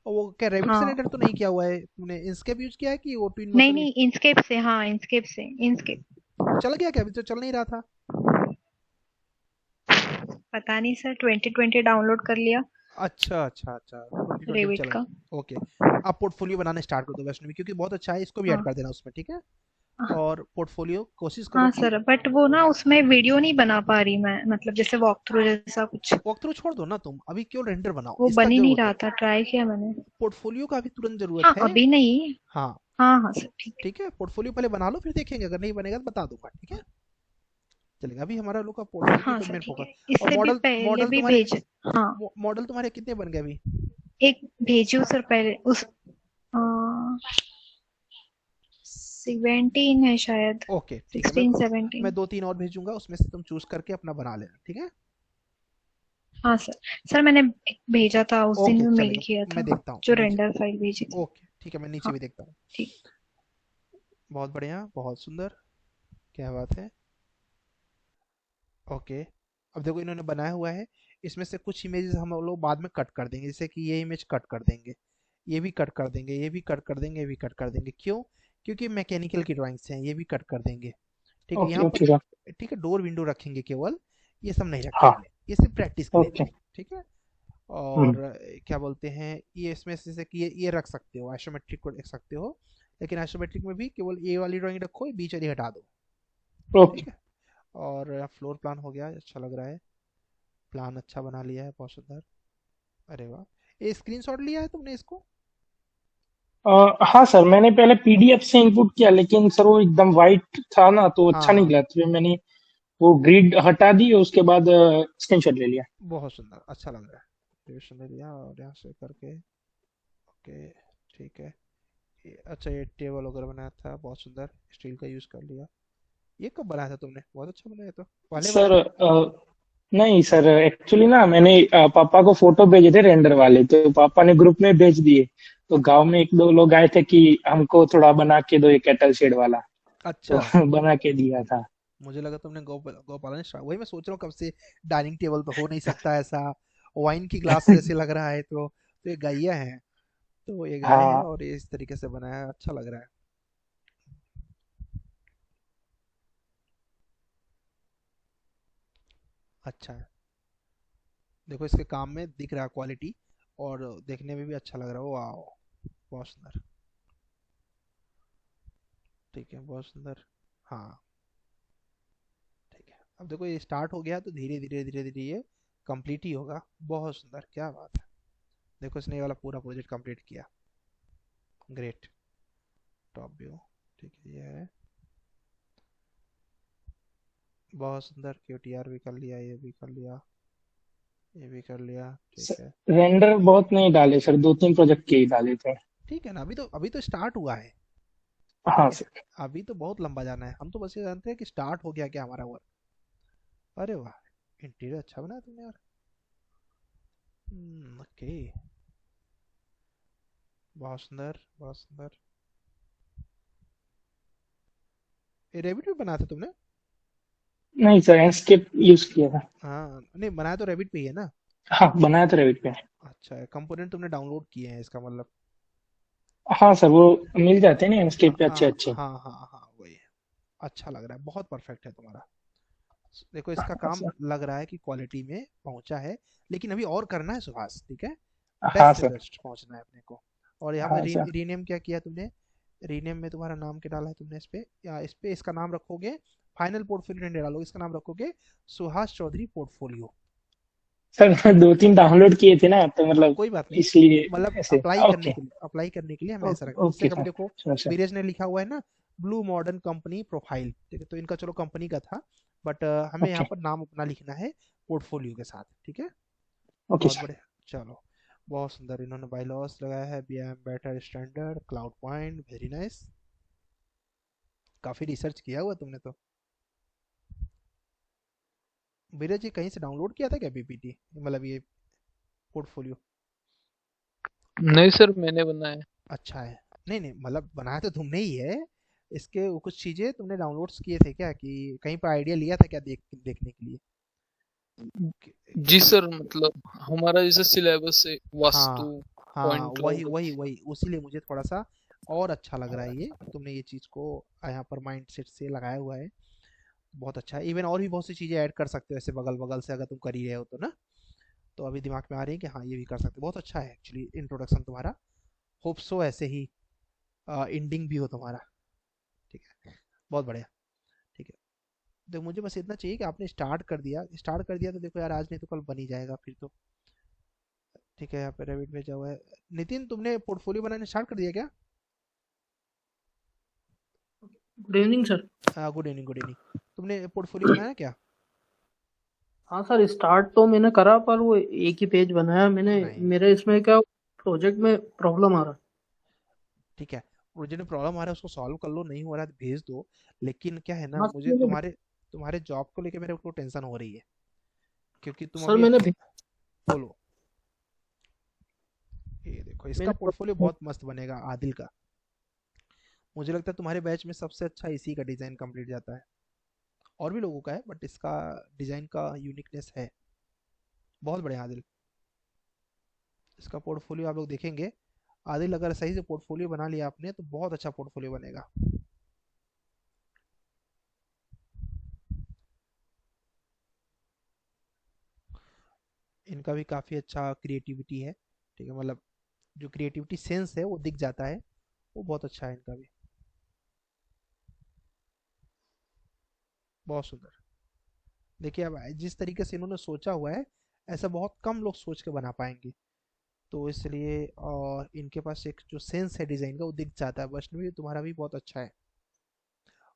और वो क्या रैबिट से हाँ, रेंडर तो नहीं किया हुआ है तुमने, इंस्केप यूज किया है कि वो ट्विन नहीं मोशन नहीं, इंस्केप से। हाँ, इंस्केप से। इंस्केप चल गया क्या? अभी तो चल नहीं रहा था। पता नहीं सर, 2020 डाउनलोड कर लिया अच्छा अच्छा अच्छा, 2020 में रेविट चला का। गया। ओके, आप पोर्टफोलियो बनाने स्टार्ट कर दो वैष्णवी, क्योंकि बहुत अच्छा है, इसको भी ऐड हाँ कर देना उसमें। ठीक है, हाँ और पोर्टफोलियो कोशिश करो हाँ कि सर, बट वो ना उसमें वीडियो नहीं बना पा रही मैं, मतलब जैसे वॉक थ्रू जैसा कुछ, वॉक थ्रू छोड़ दो ना तुम, अभी क्यों रेंडर बनाओ, वो इसका बन ही नहीं जरूरत रहा है। था। ट्राई किया मैंने। पोर्टफोलियो का अभी तुरंत जरूरत हाँ, है। अभी नहीं। हाँ हाँ हाँ सर, ठीक है। ठीक है, पोर्टफोलियो पहले बना लो, फिर देखेंगे, अगर नहीं बनेगा तो बता दूंगा। ठीक है, चलेगा, अभी हमारा लोग का पोर्टफोलियो हाँ पे सर, मेन ठीक है। फोकस। और इससे भी मॉडल पहले मॉडल भी तुम्हारे भेज। हाँ, मॉडल तुम्हारे कितने बन गए अभी? एक भेजी हूँ सर पहले उस 17 है शायद, ओके ठीक है, मैं 16 17। 2-3 और भेजूंगा, उसमें से तुम चूज करके अपना बना लेना, ठीक है। हाँ सर। सर मैंने एक भेजा था उस दिन ओके भी, मेल चलेगा, किया मैं था देखता हूँ जो नीचे। रेंडर फाइल भेजी थी। ओके ठीक है, मैं नीचे हाँ भी देखता हूँ। ठीक। बहुत बढ़िया, बहुत सुंदर, क्या बात है। ओके, अब देखो इन्होंने बनाया हुआ है, इसमें से कुछ इमेजेस हम लोग बाद में कट कर देंगे, जैसे कि ये इमेज कट कर देंगे, ये भी कट कर देंगे, ये भी कट कर देंगे, ये भी कट कर देंगे। क्यों? क्योंकि मैकेनिकल की ड्राइंग्स हैं, ये भी कट कर देंगे। ठीक है, ओके यहाँ ओके सर। पर ठीक है डोर विंडो रखेंगे केवल, ये सब नहीं हाँ रखेंगे, ये सिर्फ प्रैक्टिस के लिए ओके। थे, ठीक है। और क्या बोलते हैं, ये इसमें से जैसे कि ये रख सकते हो, आइसोमेट्रिक को रख सकते हो, लेकिन आइसोमेट्रिक में भी केवल ये वाली ड्राइंग रखो, ये बीच वाली हटा दो, ओके ठीक है। और फ्लोर प्लान हो गया, अच्छा लग रहा है, प्लान अच्छा बना लिया है, बहुत सुंदर। अरे वाह, ये स्क्रीनशॉट लिया है तुमने इसको? हाँ सर, मैंने पहले पीडीएफ से इनपुट किया, लेकिन सर वो एकदम वाइट था ना, तो अच्छा नहीं हाँ, लगा, तो फिर मैंने वो ग्रिड हटा दी और उसके बाद स्क्रीनशॉट ले लिया। बहुत सुंदर, अच्छा लग रहा है। डिविजन ले लिया और यहाँ से करके, ओके ठीक है। अच्छा, ये टेबल वगैरह बनाया था, बहुत सुंदर, स्टील का यूज कर लिया। ये कब बनाया था तुमने? बहुत अच्छा बनाया, तो पहले सर बनाया था? नहीं सर, एक्चुअली ना मैंने पापा को फोटो भेजे थे रेंडर वाले, तो पापा ने ग्रुप में भेज दिए। तो गांव में एक दो लोग आए थे कि हमको थोड़ा बना के दो ये कैटल शेड वाला, तो अच्छा, बना के दिया था। मुझे लगा तुमने गौपालन स्टार्ट, वही मैं सोच रहा हूँ कब से, डाइनिंग टेबल तो हो नहीं सकता ऐसा, वाइन की ग्लास जैसे लग रहा है, तो ये गाइया है, तो ये गाय है हाँ और ये इस तरीके से बनाया है, अच्छा लग रहा है। अच्छा है, देखो इसके काम में दिख रहा है क्वालिटी, और देखने में भी अच्छा लग रहा है, वाह, बहुत सुंदर, ठीक है, बहुत सुंदर। हाँ ठीक है, अब देखो ये स्टार्ट हो गया, तो धीरे धीरे धीरे धीरे ये कंप्लीट ही होगा, बहुत सुंदर, क्या बात है। देखो इसने ये वाला पूरा प्रोजेक्ट कंप्लीट किया, ग्रेट। टॉप व्यू, ठीक है, ये है, बहुत सुंदर, क्यूटीआर भी कर लिया, ये भी कर लिया, ये भी कर लिया, ठीक सर, है। रेंडर बहुत नहीं डाले सर, दो तीन प्रोजेक्ट के ही डाले थे। ठीक है ना, अभी तो स्टार्ट हुआ है, हाँ ठीक है, सर। अभी तो बहुत लंबा जाना है, हम तो बस ये जानते हैं कि स्टार्ट हो गया क्या हमारा वर्क। अरे वाह, इंटीरियर अच्छा बना तुमने यार। ओके, बहुत सुंदर, बहुत सुंदर। ये रैबिट भी बनाया था तुमने? नहीं सर, एस्केप यूज किया था। हाँ, नहीं बनाया तो रैबिट पे ही है ना? हाँ, बनाया था रेविट पे। अच्छा है, कंपोनेंट तुमने डाउनलोड किए हैं इसका मतलब? हाँ सर, वो मिल जाते हैं ना एस्केप पे अच्छे हाँ अच्छे। हाँ हाँ हाँ, वही है, अच्छा लग रहा है, बहुत परफेक्ट है तुम्हारा। देखो इसका हाँ काम सर। लग रहा है कि क्वालिटी में पहुंचा है, लेकिन अभी और करना है सुभाष, ठीक है, हाँ बेस्ट से सर। बेस्ट पहुंचना है अपने को। और यहाँ पे हाँ सर। रीनेम क्या किया तुमने? रीनेम में तुम्हारा नाम क्या डाला है तुमने इस पे, या इस पे इसका नाम रखोगे, फाइनल पोर्टफोलियो नहीं डालोगे, इसका नाम रखोगे सुहास चौधरी पोर्टफोलियो। सर मैं दो तीन डाउनलोड किए थे ना, तो मतलब कोई बात नहीं, इसलिए मतलब ऐसे। ओके अप्लाई करने के लिए हम ऐसा ओके रखते हैं, जैसे ओके कभी सर। देखो सर सर। बीरेज ने लिखा हुआ है ना, ब्लू मॉडर्न कंपनी प्रोफाइल, ठीक है, तो इनका चलो कंपनी का था, बट हमें यहाँ ओके पर नाम अपना लिखना है पोर्टफोलियो के साथ, ठीक है। ओके बहुत सर। बढ़िया, चलो, बहुत सुंदर, इन्होंने बाइलॉस लगाया है, BM better standard, cloud point, very nice, काफी रिसर्च किया हुआ तुमने तो। बीरज जी कहीं से डाउनलोड किया था क्या पीपीटी, मतलब ये पोर्टफोलियो? नहीं सर, मैंने बनाया। अच्छा है, नहीं नहीं, मतलब बनाया तो तुमने ही है, इसके वो कुछ चीजें तुमने डाउनलोड्स किए थे क्या, कि कहीं पर आइडिया लिया था क्या देखने के लिए? जी सर, मतलब हमारा जैसे सिलेबस है, वास्तु, हाँ हाँ, पॉइंट वही क्लाउड। वही वही, उसीलिए मुझे थोड़ा सा और अच्छा लग रहा है ये कि तुमने ये चीज को यहाँ पर माइंड सेट से लगाया हुआ है, बहुत अच्छा है। इवन और भी बहुत सी चीजें ऐड कर सकते हो ऐसे बगल बगल से, अगर तुम कर ही रहे हो तो ना, तो अभी दिमाग में आ रही है कि हाँ ये भी कर सकते हो, बहुत अच्छा है एक्चुअली इंट्रोडक्शन तुम्हारा, होप सो ऐसे ही एंडिंग भी हो तुम्हारा, ठीक है, बहुत बढ़िया, ठीक है। देखो मुझे बस इतना चाहिए कि आपने स्टार्ट कर दिया तो देखो यार, आज नहीं तो कल बन ही जाएगा फिर तो, ठीक है। यहाँ पे रेविट भेजा हुआ है। नितिन, तुमने पोर्टफोलियो बनाना स्टार्ट कर दिया क्या? Good evening sir. Good evening, good evening, तुमने पोर्टफोलियो बनाया क्या? हाँ सर, स्टार्ट तो मैंने करा, पर वो एक ही पेज बनाया मैंने। नहीं, मेरे इसमें क्या प्रोजेक्ट में प्रॉब्लम आ रहा है। ठीक है, प्रोजेक्ट में प्रॉब्लम आ रहा है उसको सॉल्व कर लो, नहीं हो रहा है तो भेज दो। लेकिन क्या है ना, हाँ मुझे सर, तुम्हारे जॉब को लेके मेरे को टेंशन हो रही है, क्योंकि तुम सर अभी मैंने बोलो। ये देखो, इसका मैंने पोर्टफोलियो बहुत मस्त बनेगा आदिल का। मुझे लगता है तुम्हारे बैच में सबसे अच्छा इसी का डिजाइन कंप्लीट जाता है। और भी लोगों का है, बट इसका डिजाइन का यूनिकनेस है। बहुत बढ़िया आदिल, इसका पोर्टफोलियो आप लोग देखेंगे। आदिल अगर सही से पोर्टफोलियो बना लिया आपने तो बहुत अच्छा पोर्टफोलियो बनेगा। इनका भी काफ़ी अच्छा क्रिएटिविटी है। ठीक है, मतलब जो क्रिएटिविटी सेंस है वो दिख जाता है, वो बहुत अच्छा है इनका भी। बहुत सुंदर। देखिए, अब जिस तरीके से इन्होंने सोचा हुआ है, ऐसा बहुत कम लोग सोच के बना पाएंगे। तो इसलिए, और इनके पास एक जो सेंस है डिजाइन का वो दिख जाता है। वैष्णवी, तुम्हारा भी बहुत अच्छा है।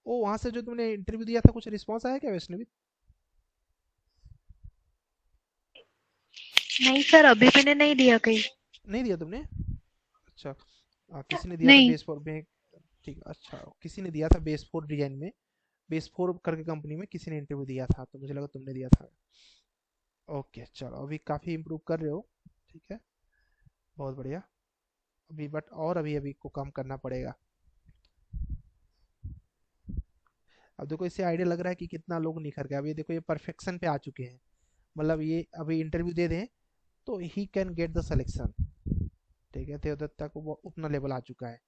ओ, वहां से जो तुमने इंटरव्यू दिया था, कुछ रिस्पॉन्स आया क्या वैष्णवी? नहीं सर, अभी मैंने नहीं दिया कहीं। नहीं दिया तुमने? अच्छा। किसी ने दिया था नहीं। बेस फोर में। ठीक, अच्छा, किसी ने दिया था बेस फोर डिजाइन में। बेस फोर करके कंपनी में किसी ने इंटरव्यू दिया था, तो मुझे लगा तुमने दिया था। ओके, चलो, अभी काफ़ी इम्प्रूव कर रहे हो। ठीक है, बहुत बढ़िया। अभी बट और अभी अभी को कम करना पड़ेगा। अब देखो, इससे आइडिया लग रहा है कि कितना लोग निखर गए। अभी देखो, ये परफेक्शन पे आ चुके हैं। मतलब ये अभी इंटरव्यू दे दें तो he can get the selection. ठीक है, देवदत्ता को वो उतना लेवल आ चुका है।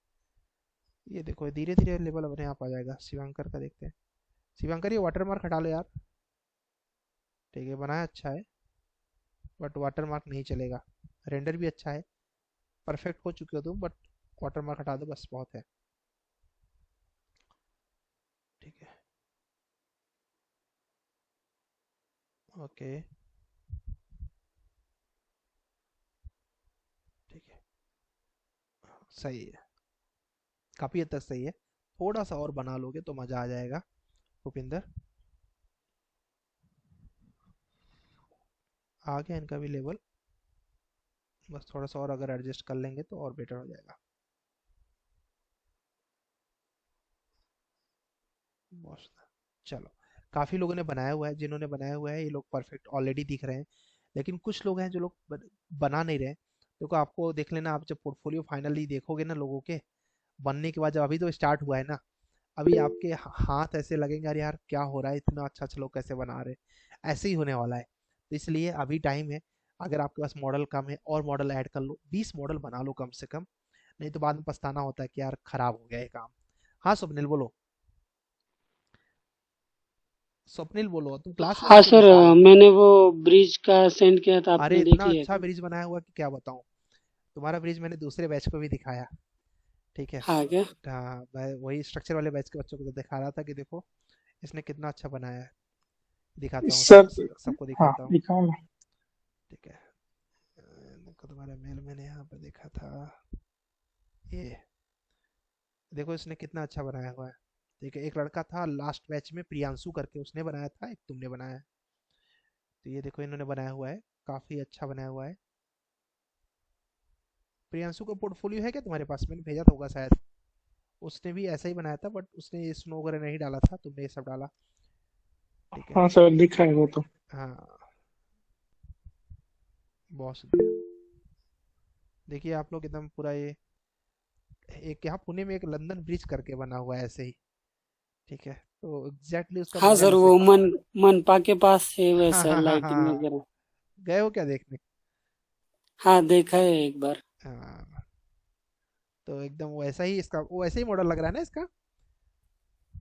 ये देखो, धीरे धीरे लेवल अपने आप आ जाएगा। शिवांकर का देखते हैं। शिवांकर, ये वाटर मार्क हटा लो यार। ठीक है, बनाया अच्छा है, बट वाटर मार्क नहीं चलेगा। रेंडर भी अच्छा है, परफेक्ट हो चुके हो तुम, बट वाटर मार्क हटा दो बस, बहुत है। ठीक है, ओके, ठीक है, सही है, काफ़ी हद तक सही है। थोड़ा सा और बना लोगे तो मज़ा आ जाएगा भूपिंदर। आ गया इनका भी लेवल, बस थोड़ा सा और अगर एडजस्ट कर लेंगे तो और बेटर हो जाएगा। बहुत। चलो, काफ़ी लोगों ने बनाया हुआ है। जिन्होंने बनाया हुआ है ये लोग परफेक्ट ऑलरेडी दिख रहे हैं। लेकिन कुछ लोग हैं जो लोग बना नहीं रहे। देखो, आपको देख लेना, आप जब पोर्टफोलियो फाइनली देखोगे ना लोगों के बनने के बाद, जब अभी तो स्टार्ट हुआ है ना, अभी आपके हाथ ऐसे लगेंगे, अरे यार क्या हो रहा है, इतना अच्छा अच्छा लोग कैसे बना रहे हैं। ऐसे ही होने वाला है, तो इसलिए अभी टाइम है। अगर आपके पास मॉडल कम है और मॉडल ऐड कर लो, 20 मॉडल बना लो कम से कम। नहीं तो बाद में पछताना होता है कि यार खराब हो गया ये काम। हाँ स्वप्निल बोलो। स्वप्निल बोलो, तुम क्लास में हाँ नहीं थे सर, क्या? मैंने वो ब्रिज का सेंड किया था, अरे, आपने इतना देखी है अच्छा क्या? ब्रिज बनाया हुआ कि क्या बताऊं। तुम्हारा ब्रिज मैंने दूसरे बैच को भी दिखाया। ठीक है। हाँ क्या? हाँ, मैं वही स्ट्रक्चर वाले बैच के बच्चों को तो दिखा रहा था कि देखो इसने कितना अच्छा बनाया है। दिखाता हूँ, सर। सबको हाँ, दिखाता हूँ। दिखाओ ना। ठीक है, देखो तुम्हारा मेल मैंने यहाँ पे देखा था। ये देखो इसने कितना अच्छा बनाया हुआ है। ठीक है, एक लड़का था लास्ट बैच में प्रियांशु करके, उसने बनाया था, एक तुमने बनाया है। तो ये देखो इन्होंने बनाया हुआ है, काफ़ी अच्छा बनाया हुआ है। प्रियांशु का पोर्टफोलियो है क्या तुम्हारे पास? मैंने भेजा था होगा शायद। उसने भी ऐसा ही बनाया था, बट उसने ये स्नो वगैरह नहीं डाला था, तुमने ये सब डाला। ठीक है। हाँ सर, दिखा है वो तो। हाँ, बहुत सुंदर। देखिए आप लोग एकदम पूरा ये, एक यहाँ पुणे में एक लंदन ब्रिज करके बना हुआ है ऐसे ही। ठीक है, तो एग्जैक्टली उसका हाँ मॉडल सर, ऐसे। वो मनपा के पास है हाँ वैसा, हाँ हाँ लाइटिंग हाँ, वगैरह। गए हो क्या देखने? हाँ, देखा है एक बार। हाँ, तो एकदम वैसा ही इसका, वो ऐसे ही मॉडल लग रहा है ना इसका।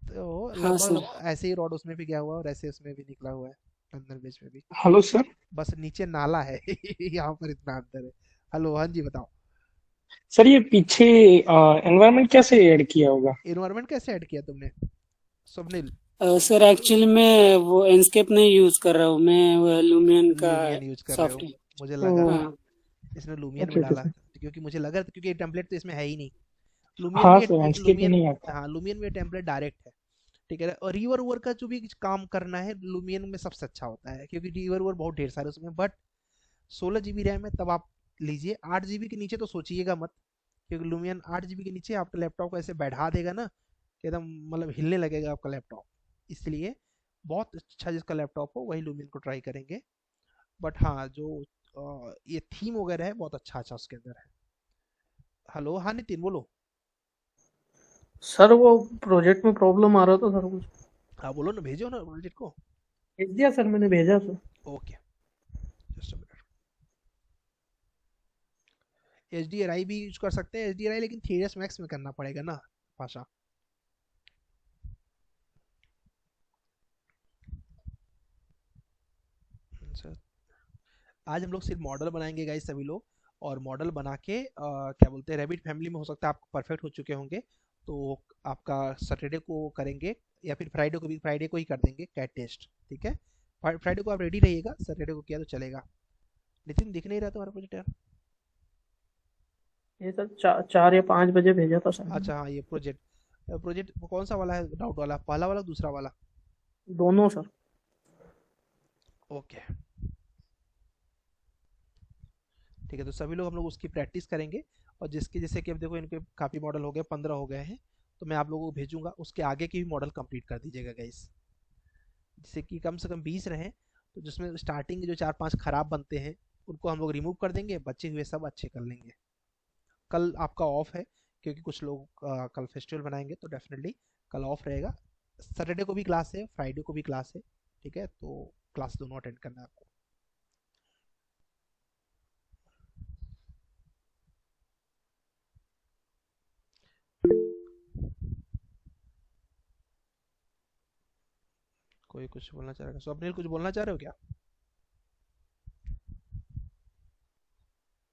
तो हाँ लगभग सर। ऐसे ही रॉड उसमें भी गया हुआ है और ऐसे उसमें भी निकला हुआ है, लंदन ब्रिज में भी। Hello sir. बस नीचे नाला है यहाँ पर इतना अंतर है। हेलो, हाँ जी बताओ। सर, ये पीछे एनवायरनमेंट कैसे ऐड किया होगा? इन्वायरमेंट कैसे ऐड किया तुमने स्वप्निल? सर एक्चुअली मैं वो एनस्केप नहीं यूज कर रहा हूँ, मैं वो लुमियन का लूमियन यूज कर रहे हो? सॉफ्टवेयर। मुझे लगा था हाँ। इसने लूमियन ओके में ओके डाला, सर। क्योंकि मुझे लगा था, क्योंकि टेम्पलेट तो इसमें है ही नहीं। लूमियन हाँ में सर, लैंडस्केप में लूमियन नहीं आता। हाँ, लूमियन में टेम्पलेट डायरेक्ट है। ठीक है, और रिवर ओवर का जो भी काम करना है लूमियन में सबसे अच्छा होता है, क्योंकि रिवर ओवर बहुत ढेर सारे उसमें, बट 16 GB रैम है, तब आप लीजिए। 8 GB के नीचे तो सोचिएगा मत, क्योंकि लुमियन 8 GB के नीचे आपके लैपटॉप को ऐसे बैठा देगा ना कि एकदम मतलब हिलने लगेगा आपका लैपटॉप। इसलिए बहुत अच्छा जिसका लैपटॉप हो वही लुमियन को ट्राई करेंगे। बट हाँ, जो ये थीम वगैरह है बहुत अच्छा अच्छा उसके अंदर है। हेलो, हाँ नितिन बोलो। सर वो प्रोजेक्ट में प्रॉब्लम आ रहा था सर कुछ। हाँ बोलो ना, भेजो ना प्रोजेक्ट को। भेज दिया सर, मैंने भेजा sir. Okay, just a minute. HDRI भी यूज कर सकते हैं, HDRI लेकिन 3ds Max में करना पड़ेगा ना भाषा। सर आज हम लोग सिर्फ मॉडल बनाएंगे गाइस सभी लोग, और मॉडल बना के क्या बोलते हैं, रैबिट फैमिली में हो सकता है आप परफेक्ट हो चुके होंगे, तो आपका सैटरडे को करेंगे या फिर फ्राइडे को भी, फ्राइडे को ही कर देंगे कैट टेस्ट, ठीक है। फ्राइडे को आप रेडी रहिएगा, सैटरडे को किया तो चलेगा। नितिन दिख नहीं रहा तुम्हारा प्रोजेक्ट यार। ये सर 4 या 5 बजे भेजा था सर मैंने। अच्छा हाँ, ये प्रोजेक्ट प्रोजेक्ट कौन सा वाला है, डाउट वाला, पहला वाला दूसरा वाला? दोनों सर। ओके ठीक है, तो सभी लोग हम लोग उसकी प्रैक्टिस करेंगे। और जिसके जैसे कि अब देखो इनके काफ़ी मॉडल हो गए, 15 हो गए हैं, तो मैं आप लोगों को भेजूंगा, उसके आगे के भी मॉडल कंप्लीट कर दीजिएगा गाइस, जिससे कि कम से कम 20 रहें। तो जिसमें स्टार्टिंग के जो 4-5 खराब बनते हैं उनको हम लोग रिमूव कर देंगे, बचे हुए सब अच्छे कर लेंगे। कल आपका ऑफ है क्योंकि कुछ लोग कल फेस्टिवल बनाएंगे, तो डेफिनेटली कल ऑफ रहेगा। सैटरडे को भी क्लास है, फ्राइडे को भी क्लास है, ठीक है, तो क्लास दोनों अटेंड करना है आपको। कोई कुछ बोलना चाह रहा है? स्वप्निल कुछ बोलना चाह रहे हो क्या?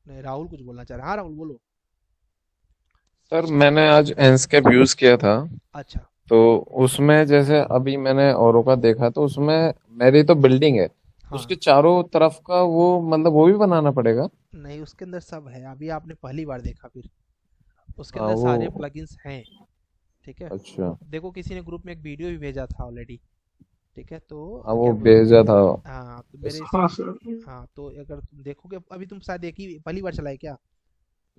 नहीं, राहुल कुछ बोलना चाह रहा है। हाँ राहुल बोलो। सर मैंने आज एंस्केप यूज किया था, अच्छा तो उसमें जैसे अभी मैंने औरों का देखा तो उसमें मेरी तो बिल्डिंग है, हाँ उसके चारों तरफ का वो मतलब वो भी बनाना पड़ेगा। नहीं, उसके अंदर सब है, अभी आपने पहली बार देखा, फिर उसके हाँ अंदर वो। सारे प्लगइन्स हैं, ठीक है। अच्छा। देखो किसी ने ग्रुप में एक वीडियो भी भेजा था ऑलरेडी, ठीक है, तो हाँ वो क्या बोल, भेजा था। हाँ तो मेरे हाँ सर। हाँ तो अगर तुम देखोगे, अभी तुम शायद एक ही पहली बार चलाए क्या?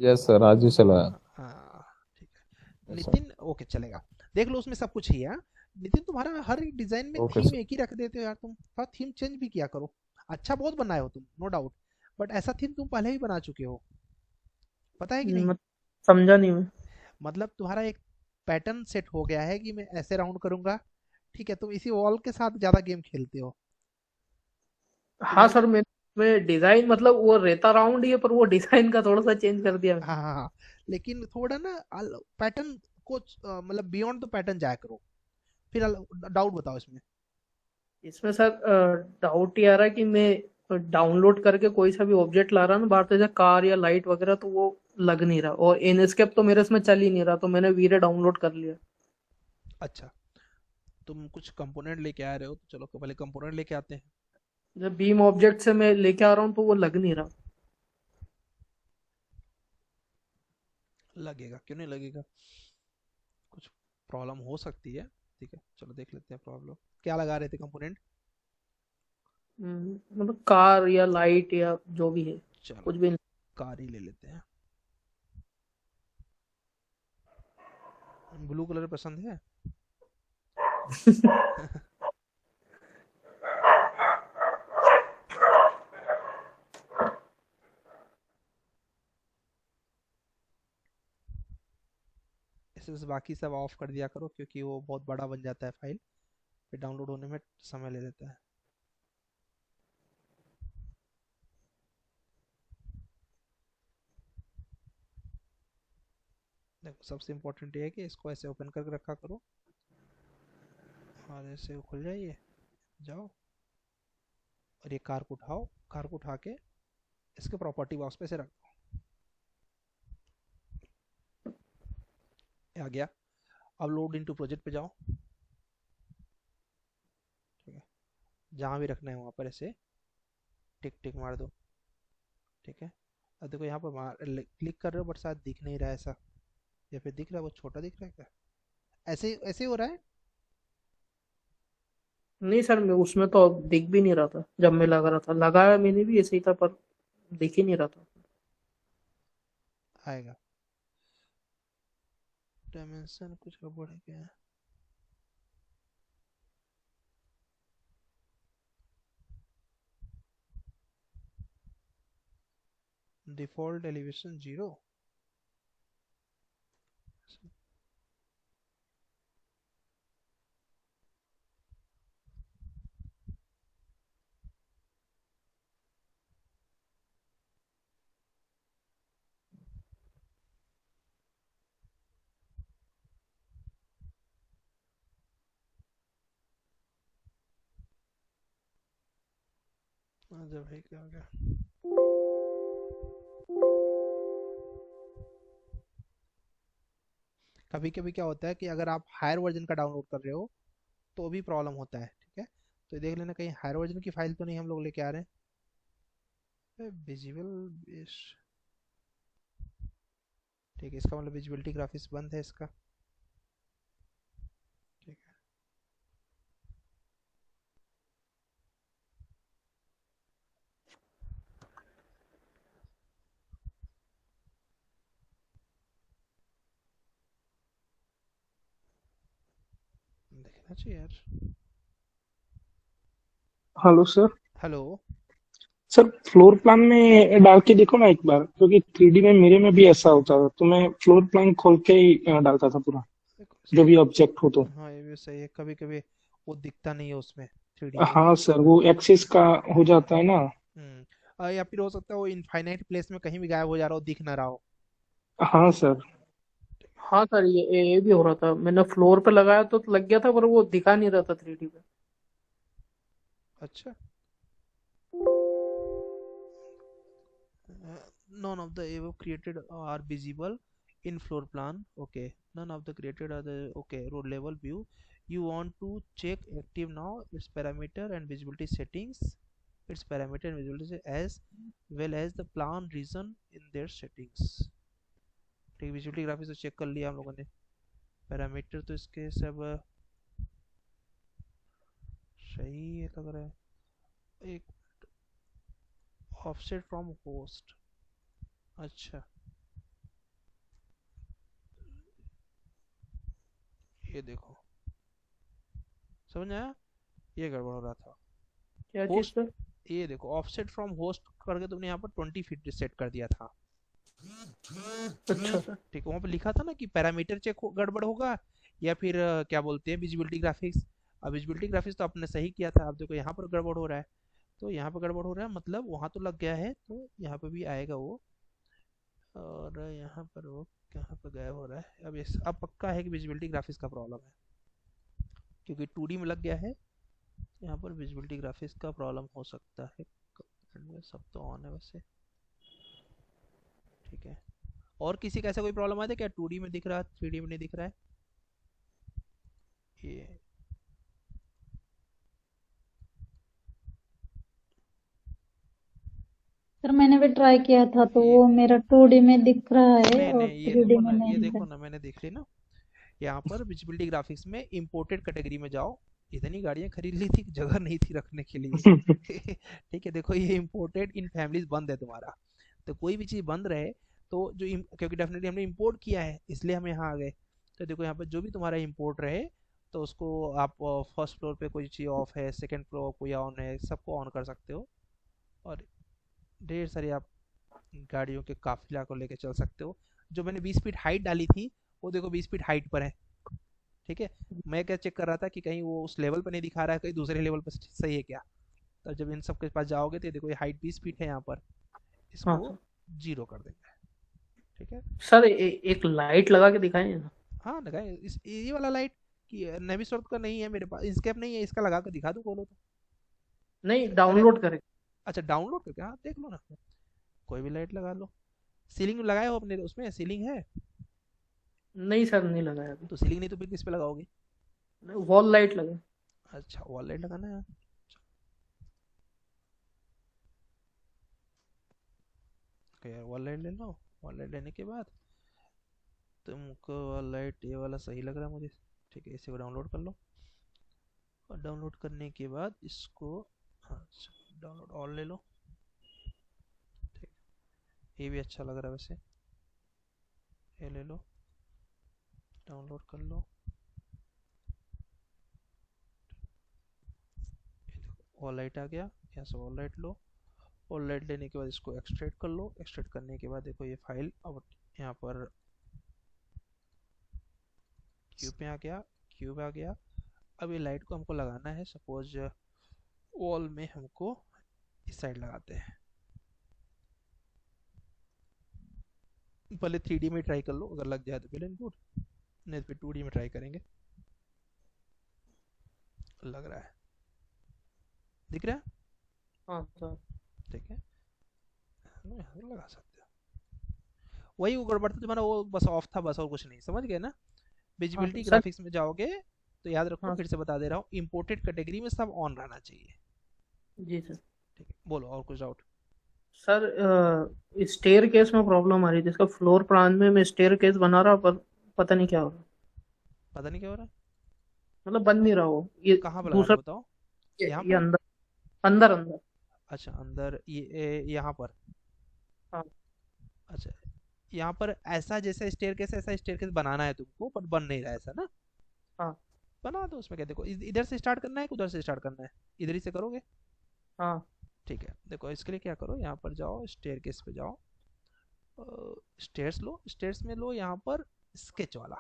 यस सर, आज ही चलाया। हाँ ठीक है यस सर। नितिन, ओके चलेगा, देख लो उसमें सब कुछ ही है। हाँ? नितिन तुम्हारा हर एक डिजाइन में ओके थीम सर। एक ही रख देते हो यार, तुम थोड़ा थीम चेंज भी किया करो। अच्छा बहुत बनाए हो तुम, नो डाउट, बट ऐसा थीम तुम पहले भी बना चुके हो, पता है कि नहीं? समझा नहीं मैं। मतलब तुम्हारा एक पैटर्न सेट हो गया है कि मैं ऐसे राउंड करूंगा, ठीक है, तुम इसी वॉल के साथ ज्यादा गेम खेलते हो। हाँ तुम्हारी सर, मैं डिजाइन मतलब वो रहता राउंड ही है, पर वो डिजाइन का थोड़ा सा चेंज कर दिया हाँ मैंने। हाँ हाँ, लेकिन थोड़ा ना पैटर्न को मतलब बियॉन्ड द पैटर्न जाया करो। फिर डाउट बताओ इसमें। इसमें सर डाउट ये आ रहा है कि मैं डाउनलोड करके कोई सा भी ऑब्जेक्ट ला रहा ना बाहर से, जैसे कार या लाइट वगैरह, तो वो लग नहीं रहा, और एनएस्केप तो मेरे इसमें चल ही नहीं रहा, तो मैंने वीरे डाउनलोड कर लिया। अच्छा, तुम कुछ कंपोनेंट लेके आ रहे हो, तो चलो पहले कंपोनेंट लेके आते हैं। जब बीम ऑब्जेक्ट से मैं लेके आ रहा हूँ तो वो लग नहीं रहा। लगेगा, क्यों नहीं लगेगा, कुछ प्रॉब्लम हो सकती है, ठीक है, चलो देख लेते हैं प्रॉब्लम क्या लगा रहे थे कंपोनेंट। मतलब कार या लाइट या जो भी है, चलो कुछ भी कार ही ले लेते हैं। ब्लू कलर पसंद है? नहीं। इसे बस बाकी सब ऑफ कर दिया करो, क्योंकि वो बहुत बड़ा बन जाता है फाइल, फिर डाउनलोड होने में समय ले लेता है। देखो सबसे इम्पोर्टेंट ये है कि इसको ऐसे ओपन करके रखा करो, और ऐसे वो खुल जाइए, जाओ, और ये कार को उठाओ, कार को उठा के इसके प्रॉपर्टी बॉक्स पे से रख दो। ये आ गया। अब लोड इनटू प्रोजेक्ट पे जाओ, ठीक है, जहाँ भी रखना है वहाँ पर ऐसे टिक टिक मार दो, ठीक है। अब देखो यहाँ पर क्लिक कर रहे हो बट शायद दिख नहीं रहा है ऐसा, या फिर दिख रहा है, वो छोटा दिख रहा है क्या? ऐसे ऐसे हो रहा है। नहीं सर, मैं उसमें तो दिख भी नहीं रहा था, जब मैं लगा रहा था, लगाया मैंने भी ऐसे ही था, पर दिख ही नहीं रहा था। आएगा। डायमेंशन कुछ गड़बड़ है क्या? Default elevation 0। अच्छा भाई क्या हो गया? कभी कभी क्या होता है कि अगर आप हायर वर्जन का डाउनलोड कर रहे हो तो भी प्रॉब्लम होता है, ठीक है। तो देख लेना कहीं हायर वर्जन की फाइल तो नहीं हम लोग लेके आ रहे हैं। विजिबल बेस, ठीक है, इसका मतलब विजिबिलिटी ग्राफिक्स बंद है इसका, ठीक है, देखना चाहिए यार। Hello sir. Hello. Sir floor plan में डाल के देखो ना एक बार, क्योंकि 3D में मेरे में भी ऐसा होता था, तो मैं फ्लोर प्लान खोल के ही डालता था पूरा, देखो जो इसमें, भी ऑब्जेक्ट हो तो। हाँ ये भी सही है, कभी कभी वो दिखता नहीं है उसमें 3D में। हाँ सर, वो एक्सिस का हो जाता है ना। या फिर हो सकता है वो इनफाइनाइट प्लेस में कहीं भी गायब हो जा रहा हो, दिख ना रहा हो। हाँ सर। हाँ सर, ये भी हो रहा था। मैंने फ्लोर पे लगाया तो लग गया था, पर वो दिखा नहीं रहा था 3D पे। अच्छा। None of the above created are visible in floor plan. Okay, none of the created are the, okay, road level view. You want to check active now its parameter and visibility settings, its parameter and visibility as well as the plan region in their settings। ठीक, visuality graphics तो check कर लिया हम लोगों ने, parameter तो इसके सब सही है लग रहा है। एक ऑफसेट फ्रॉम होस्ट, अच्छा ये देखो, समझ में आया, ये गड़बड़ हो रहा था। क्या चीज होस्ट, सर? ये देखो ऑफसेट फ्रॉम होस्ट करके तुमने यहाँ पर 20 फीट सेट कर दिया था, अच्छा सर। ठीक है। वहाँ पे लिखा था ना कि पैरामीटर चेक गड़बड़ होगा, या फिर क्या बोलते हैं विजिबिलिटी ग्राफिक्स। अब विजिबिलिटी ग्राफिक्स तो आपने सही किया था, अब देखो यहाँ पर गड़बड़ हो रहा है। तो यहाँ पर गड़बड़ हो रहा है मतलब वहाँ तो लग गया है, तो यहाँ पे भी आएगा वो। और यहाँ पर वो कहाँ पर गायब हो रहा है अब, अब पक्का है कि विजिबिलिटी ग्राफिक्स का प्रॉब्लम है, क्योंकि 2D में लग गया है। यहाँ पर विजिबिलिटी ग्राफिक्स का प्रॉब्लम हो सकता है। सब तो ऑन है वैसे, ठीक है। और किसी का ऐसा कोई प्रॉब्लम आया था क्या? 2D में दिख रहा है, 3D में नहीं दिख रहा है ये? सर मैंने भी ट्राई किया था तो ये वो मेरा 2D में दिख रहा है नहीं और नहीं, ये 3D देखो में ना, नहीं ये दिख देखो रहा। ना, मैंने देख ली ना। यहाँ पर विजिबिलिटी ग्राफिक्स में इंपोर्टेड कैटेगरी में जाओ। इतनी गाड़ियां खरीद ली थी, जगह नहीं थी रखने के लिए। ठीक है, देखो ये इंपोर्टेड इन फैमिलीज बंद है तुम्हारा। तो कोई भी चीज़ बंद रहे तो जो क्योंकि डेफिनेटली हमने इंपोर्ट किया है इसलिए हम यहाँ आ गए। तो देखो यहाँ पर जो भी तुम्हारा इंपोर्ट रहे तो उसको आप फर्स्ट फ्लोर पे कोई चीज़ ऑफ है, सेकंड फ्लोर कोई ऑन है, सबको ऑन कर सकते हो। और ढेर सारी आप गाड़ियों के काफिला को लेके चल सकते हो। जो मैंने 20 फीट हाइट डाली थी वो देखो 20 फीट हाइट पर है, ठीक है। मैं क्या चेक कर रहा था कि कहीं वो उस लेवल पर नहीं दिखा रहा है, कहीं दूसरे लेवल पर सही है क्या। तो जब इन सब के पास जाओगे तो ये देखो ये हाइट 20 फीट है यहाँ पर, हाँ इसको सर। 0 कर देंगे, ठीक है। सर एक लाइट लगा के दिखाएं ना। हाँ लगाए, इस ये वाला लाइट कि नेविस्वर्थ का नहीं है मेरे पास, इंस्केप नहीं है, इसका लगा कर दिखा दूँ बोलो तो। नहीं, अरे डाउनलोड करें। अच्छा, डाउनलोड करके, हाँ देख लो ना, कोई भी लाइट लगा लो। सीलिंग लगाए हो अपने उसमें? सीलिंग है? नहीं सर, नहीं लगाया अभी। तो सीलिंग नहीं तो फिर किस पे लगाओगे? वॉल लाइट लगा। अच्छा वॉल लाइट लगाना है। ओके वॉल लाइट ले लो। वॉल लाइट लेने के बाद तुमको वॉल लाइट ये वाला सही लग रहा है मुझे, ठीक है, इसे को डाउनलोड कर लो। और डाउनलोड करने के बाद इसको, हाँ डाउनलोड ऑल ले लो, ठीक, ये भी अच्छा लग रहा है वैसे। ये ले लो, डाउनलोड कर लो। ऑल राइट आ गया, यहाँ से ऑल राइट लो। ऑल राइट लेने के बाद इसको एक्सट्रैक्ट कर लो। एक्सट्रैक्ट करने के बाद देखो ये फाइल अब यहाँ पर क्यूब में आ गया, क्यूब आ गया। अब ये लाइट को हमको लगाना है, सपोज वॉल में हमको इस साइड लगाते हैं। पहले 3D में ट्राई कर लो, अगर लग जाए तो वेल एंड गुड, नहीं तो फिर 2D में ट्राई करेंगे। लग रहा है, दिख रहा है? हाँ सर। ठीक है, लगा सकते हो। वही वो गड़बड़ था तुम्हारा, वो बस ऑफ था बस, और कुछ नहीं। समझ गए ना? Visibility sir. ग्राफिक्स में जाओगे तो याद रखो, हाँ फिर से बता दे रहा हूँ, इंपोर्टेड कैटेगरी में सब ऑन रहना चाहिए। जी सर। ठीक है, बोलो और कुछ डाउट? सर स्टेयर केस में प्रॉब्लम आ रही थी, इसका फ्लोर प्लान में मैं स्टेयर केस बना रहा पर पता नहीं क्या हो रहा, पता नहीं क्या हो रहा है। मतलब बन नहीं रहा वो। ये कहाँ पर लगा दूसरा रहे बताओ? यहाँ ये पर? अंदर अंदर अंदर। अच्छा अंदर, ये यहाँ पर? हाँ अच्छा, यहाँ पर ऐसा जैसा स्टेयरकेस, ऐसा स्टेयरकेस बनाना है तुमको, पर बन नहीं रहा है ऐसा ना? हाँ बना दो, उसमें क्या। देखो इधर से स्टार्ट करना है कि उधर से स्टार्ट करना है? इधर ही से करोगे? हाँ। ठीक है, देखो इसके लिए क्या करो, यहाँ पर जाओ, स्टेयरकेस पे जाओ, स्टेयर्स लो, स्टेयर्स में लो यहाँ पर स्केच वाला।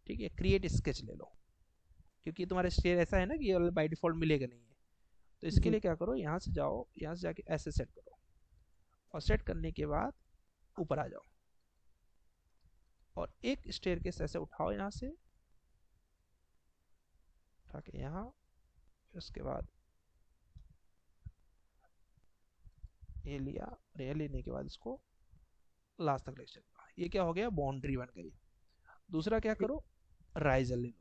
ठीक है, क्रिएट स्केच ले लो, क्योंकि तुम्हारा स्टेयर ऐसा है ना कि ये बाय डिफॉल्ट मिलेगा नहीं है। तो इसके जी लिए क्या करो, यहाँ से जाओ, यहाँ से जाके ऐसे सेट करो, और सेट करने के बाद ऊपर आ जाओ, और एक स्टेयरकेस ऐसे उठाओ यहाँ से, उठा के यहाँ, उसके बाद ये लिया, और ये लेने के बाद इसको लास्ट तक लेके चलो। ये क्या हो गया, बाउंड्री बन गई। दूसरा क्या करो, राइजर ले लो।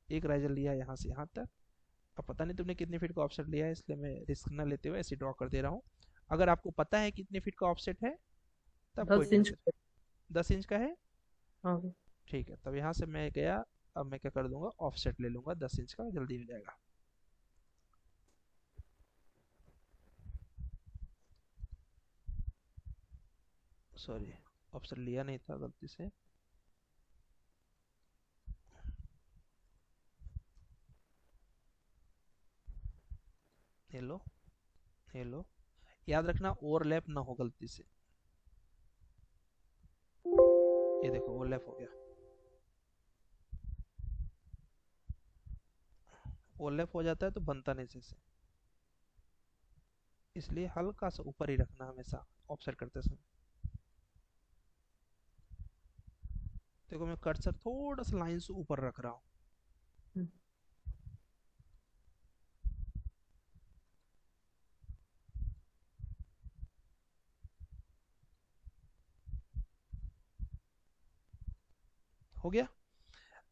एक राइजर लिया यहाँ से यहाँ तक। अब पता नहीं तुमने कितने फीट का ऑफसेट लिया है, इसलिए मैं रिस्क ना लेते हुए ऐसे ड्रॉ कर दे रहा हूँ। अगर आपको पता है कितने फीट का ऑफसेट है तब कोई 10 इंच। टेंशन। 10 इंच का है? हाँ ठीक है, तब यहाँ से मैं गया, अब मैं क्या कर दूंगा, ऑफसेट ले लूंगा 10 इंच का, जल्दी हो जाएगा। सॉरी, ऑफसेट लिया नहीं था गलती से। ये लो, ये लो, याद रखना ओवरलैप ना हो गलती से। ये देखो ओवरलैप हो गया, ओवरलैप हो जाता है तो बनता नहीं जैसे, इसलिए हल्का सा ऊपर ही रखना हमेशा ऑफसेट करते समय। देखो मैं कर्सर थोड़ा सा लाइन से ऊपर रख रहा हूँ। हो गया।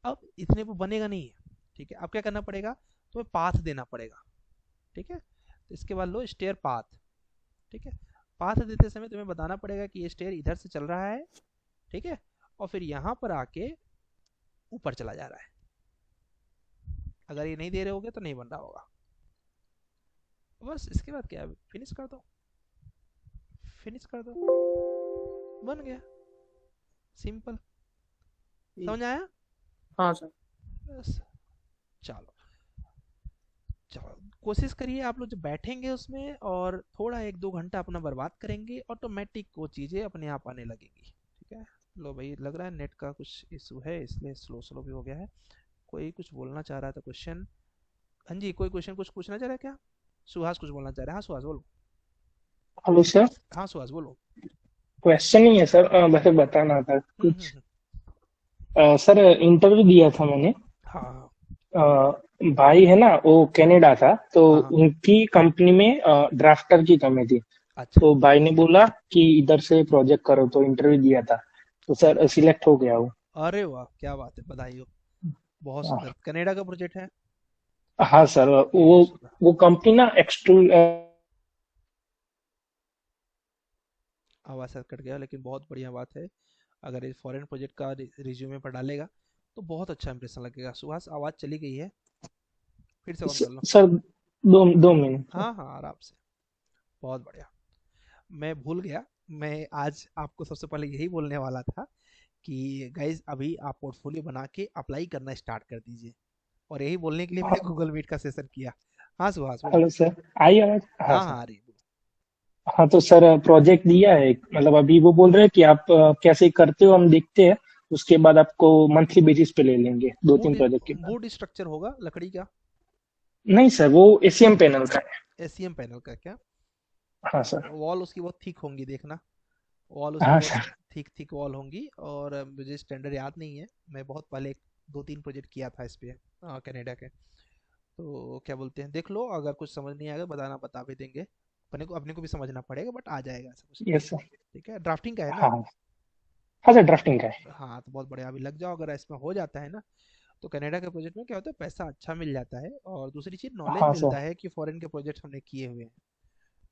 अब इतने पे बनेगा नहीं है, ठीक है। अब क्या करना पड़ेगा, तुम्हें पाथ देना पड़ेगा, ठीक है। तो इसके बाद लो स्टेयर पाथ, ठीक है। पाथ देते समय तुम्हें बताना पड़ेगा कि ये स्टेयर इधर से चल रहा है, ठीक है, और फिर यहाँ पर आके ऊपर चला जा रहा है। अगर ये नहीं दे रहे होगे तो नहीं बन रहा होगा। बस इसके बाद क्या है, फिनिश कर दो, फिनिश कर दो, बन गया, सिंपल। समझ आया? हाँ सर। बस चलो चलो, कोशिश करिए आप लोग जब बैठेंगे उसमें, और थोड़ा 1-2 घंटा अपना बर्बाद करेंगे, ऑटोमेटिक वो चीज़ें अपने आप आने लगेंगी, ठीक है। लो भाई, लग रहा है नेट का कुछ इशू है, इसलिए स्लो स्लो भी हो गया है। कोई कुछ बोलना चाह रहा था, क्वेश्चन? हाँ जी, कोई क्वेश्चन कुछ पूछना चाह रहा है क्या? सुहास कुछ बोलना चाह रहा है? हाँ सुहास बोलो। Hello sir. हाँ सुहास बोलो। क्वेश्चन ही है सर, वैसे बताना था कुछ। सर इंटरव्यू दिया था मैंने। हाँ। भाई है ना, वो कनाडा था, तो हाँ। उनकी कंपनी में ड्राफ्टर की कमी थी। अच्छा। तो भाई ने बोला कि इधर से प्रोजेक्ट करो, तो इंटरव्यू दिया था, तो सर सिलेक्ट हो गया वो। अरे वाह, क्या बात है, बधाई हो, बहुत सुंदर। कनाडा का प्रोजेक्ट है? हाँ सर, वो कंपनी ना एक्सट्रूड। आवाज से कट गया, लेकिन बहुत बढ़िया बात है। अगर इस फॉरेन प्रोजेक्ट का रिज्यूमे पर डालेगा तो बहुत अच्छा इंप्रेशन लगेगा। सुहास आवाज चली गई है, फिर से ऑन कर लो। Sir 2 minute. हाँ हाँ, आराम से, बहुत बढ़िया। मैं भूल गया, मैं आज आपको सबसे पहले यही बोलने वाला था कि गाइज अभी आप पोर्टफोलियो बना के अप्लाई करना स्टार्ट कर दीजिए, और यही बोलने के लिए मैंने गूगल मीट का सेशन किया। हाँ सुहास बोलो। हेलो सर, आई आवाज? हाँ हाँ सर। हाँ आ रही है, बोलो। हाँ तो सर प्रोजेक्ट दिया है, मतलब अभी वो बोल रहे हैं कि आप कैसे करते हो हम देखते हैं, उसके बाद आपको मंथली बेसिस पे ले लेंगे 2-3 वुड प्रोजेक्ट के बाद। वुड स्ट्रक्चर होगा लकड़ी का? नहीं सर, वो एसीएम पैनल का है। एसीएम पैनल का क्या? हाँ सर। वॉल उसकी बहुत थिक होंगी, देखना वॉल उसकी हाँ बहुत सर। थिक थिक वॉल होंगी। और मुझे स्टैंडर्ड याद नहीं है, मैं बहुत पहले 2-3 प्रोजेक्ट किया था इस पे कनाडा के। तो क्या बोलते हैं, देख लो, अगर कुछ समझ नहीं आएगा बताना, बता भी देंगे। अपने को भी समझना पड़ेगा, बट आ जाएगा ऐसा कुछ नहीं है। Yes sir. ठीक है, ड्राफ्टिंग का है ना? हाँ हाँ सर, ड्राफ्टिंग का है। हाँ तो बहुत बढ़िया, अभी लग जाओ, अगर इसमें हो जाता है ना तो कनाडा के प्रोजेक्ट में क्या होता है, पैसा अच्छा मिल जाता है, और दूसरी चीज नॉलेज हाँ मिलता सर। है कि फॉरेन के प्रोजेक्ट हमने किए हुए हैं।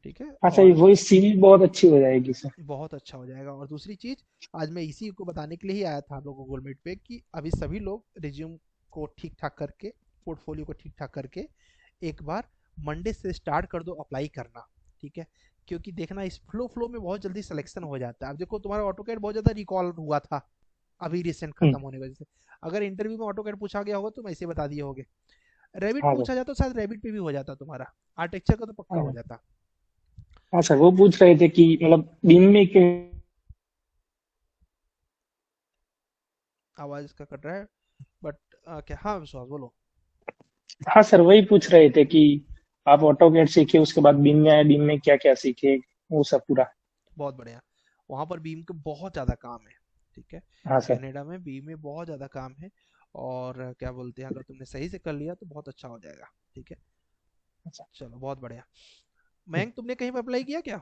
ठीक है, हाँ सर, और वो सीरीज बहुत अच्छी हो जाएगी सर। बहुत अच्छा हो जाएगा। और दूसरी चीज, आज मैं इसी को बताने के लिए ही आया था आप लोगों को गूगल मीट पे, कि अभी सभी लोग रिज्यूम को ठीक ठाक करके, पोर्टफोलियो को ठीक ठाक करके एक बार मंडे से स्टार्ट कर दो अप्लाई करना। ठीक है, क्योंकि देखना इस फ्लो में बहुत जल्दी सिलेक्शन हो जाता है। अब देखो तुम्हारा ऑटोकैड बहुत ज्यादा रिकॉल हुआ था अभी रिसेंट खत्म होने की वजह से। अगर इंटरव्यू में ऑटोकैड पूछा गया होगा तो ऐसे बता दिए होगे। रैबिट हाँ सर। पूछा जाता तो शायद रैबिट पे भी हो जाता तुम्हारा, आर्किटेक्चर का तो पक्का हो हाँ जाता। हाँ सर, वो पूछ रहे थे कि मतलब बीम में के। आवाज इसका कट रहा है, बट क्या, हाँ विश्वास बोलो। हाँ सर, वही पूछ रहे थे कि आप ऑटोकैड सीखे उसके बाद बीम में आए, बीम में क्या क्या सीखे, वो सब पूरा। बहुत बढ़िया, वहाँ पर बीम के बहुत ज़्यादा काम है। ठीक है, हाँ सर। कनाडा में बीम में बहुत ज़्यादा काम है। और क्या बोलते हैं, अगर तुमने सही से कर लिया तो बहुत अच्छा हो जाएगा। ठीक है, चलो बहुत बढ़िया। मयंक तुमने कहीं पर अप्लाई किया क्या?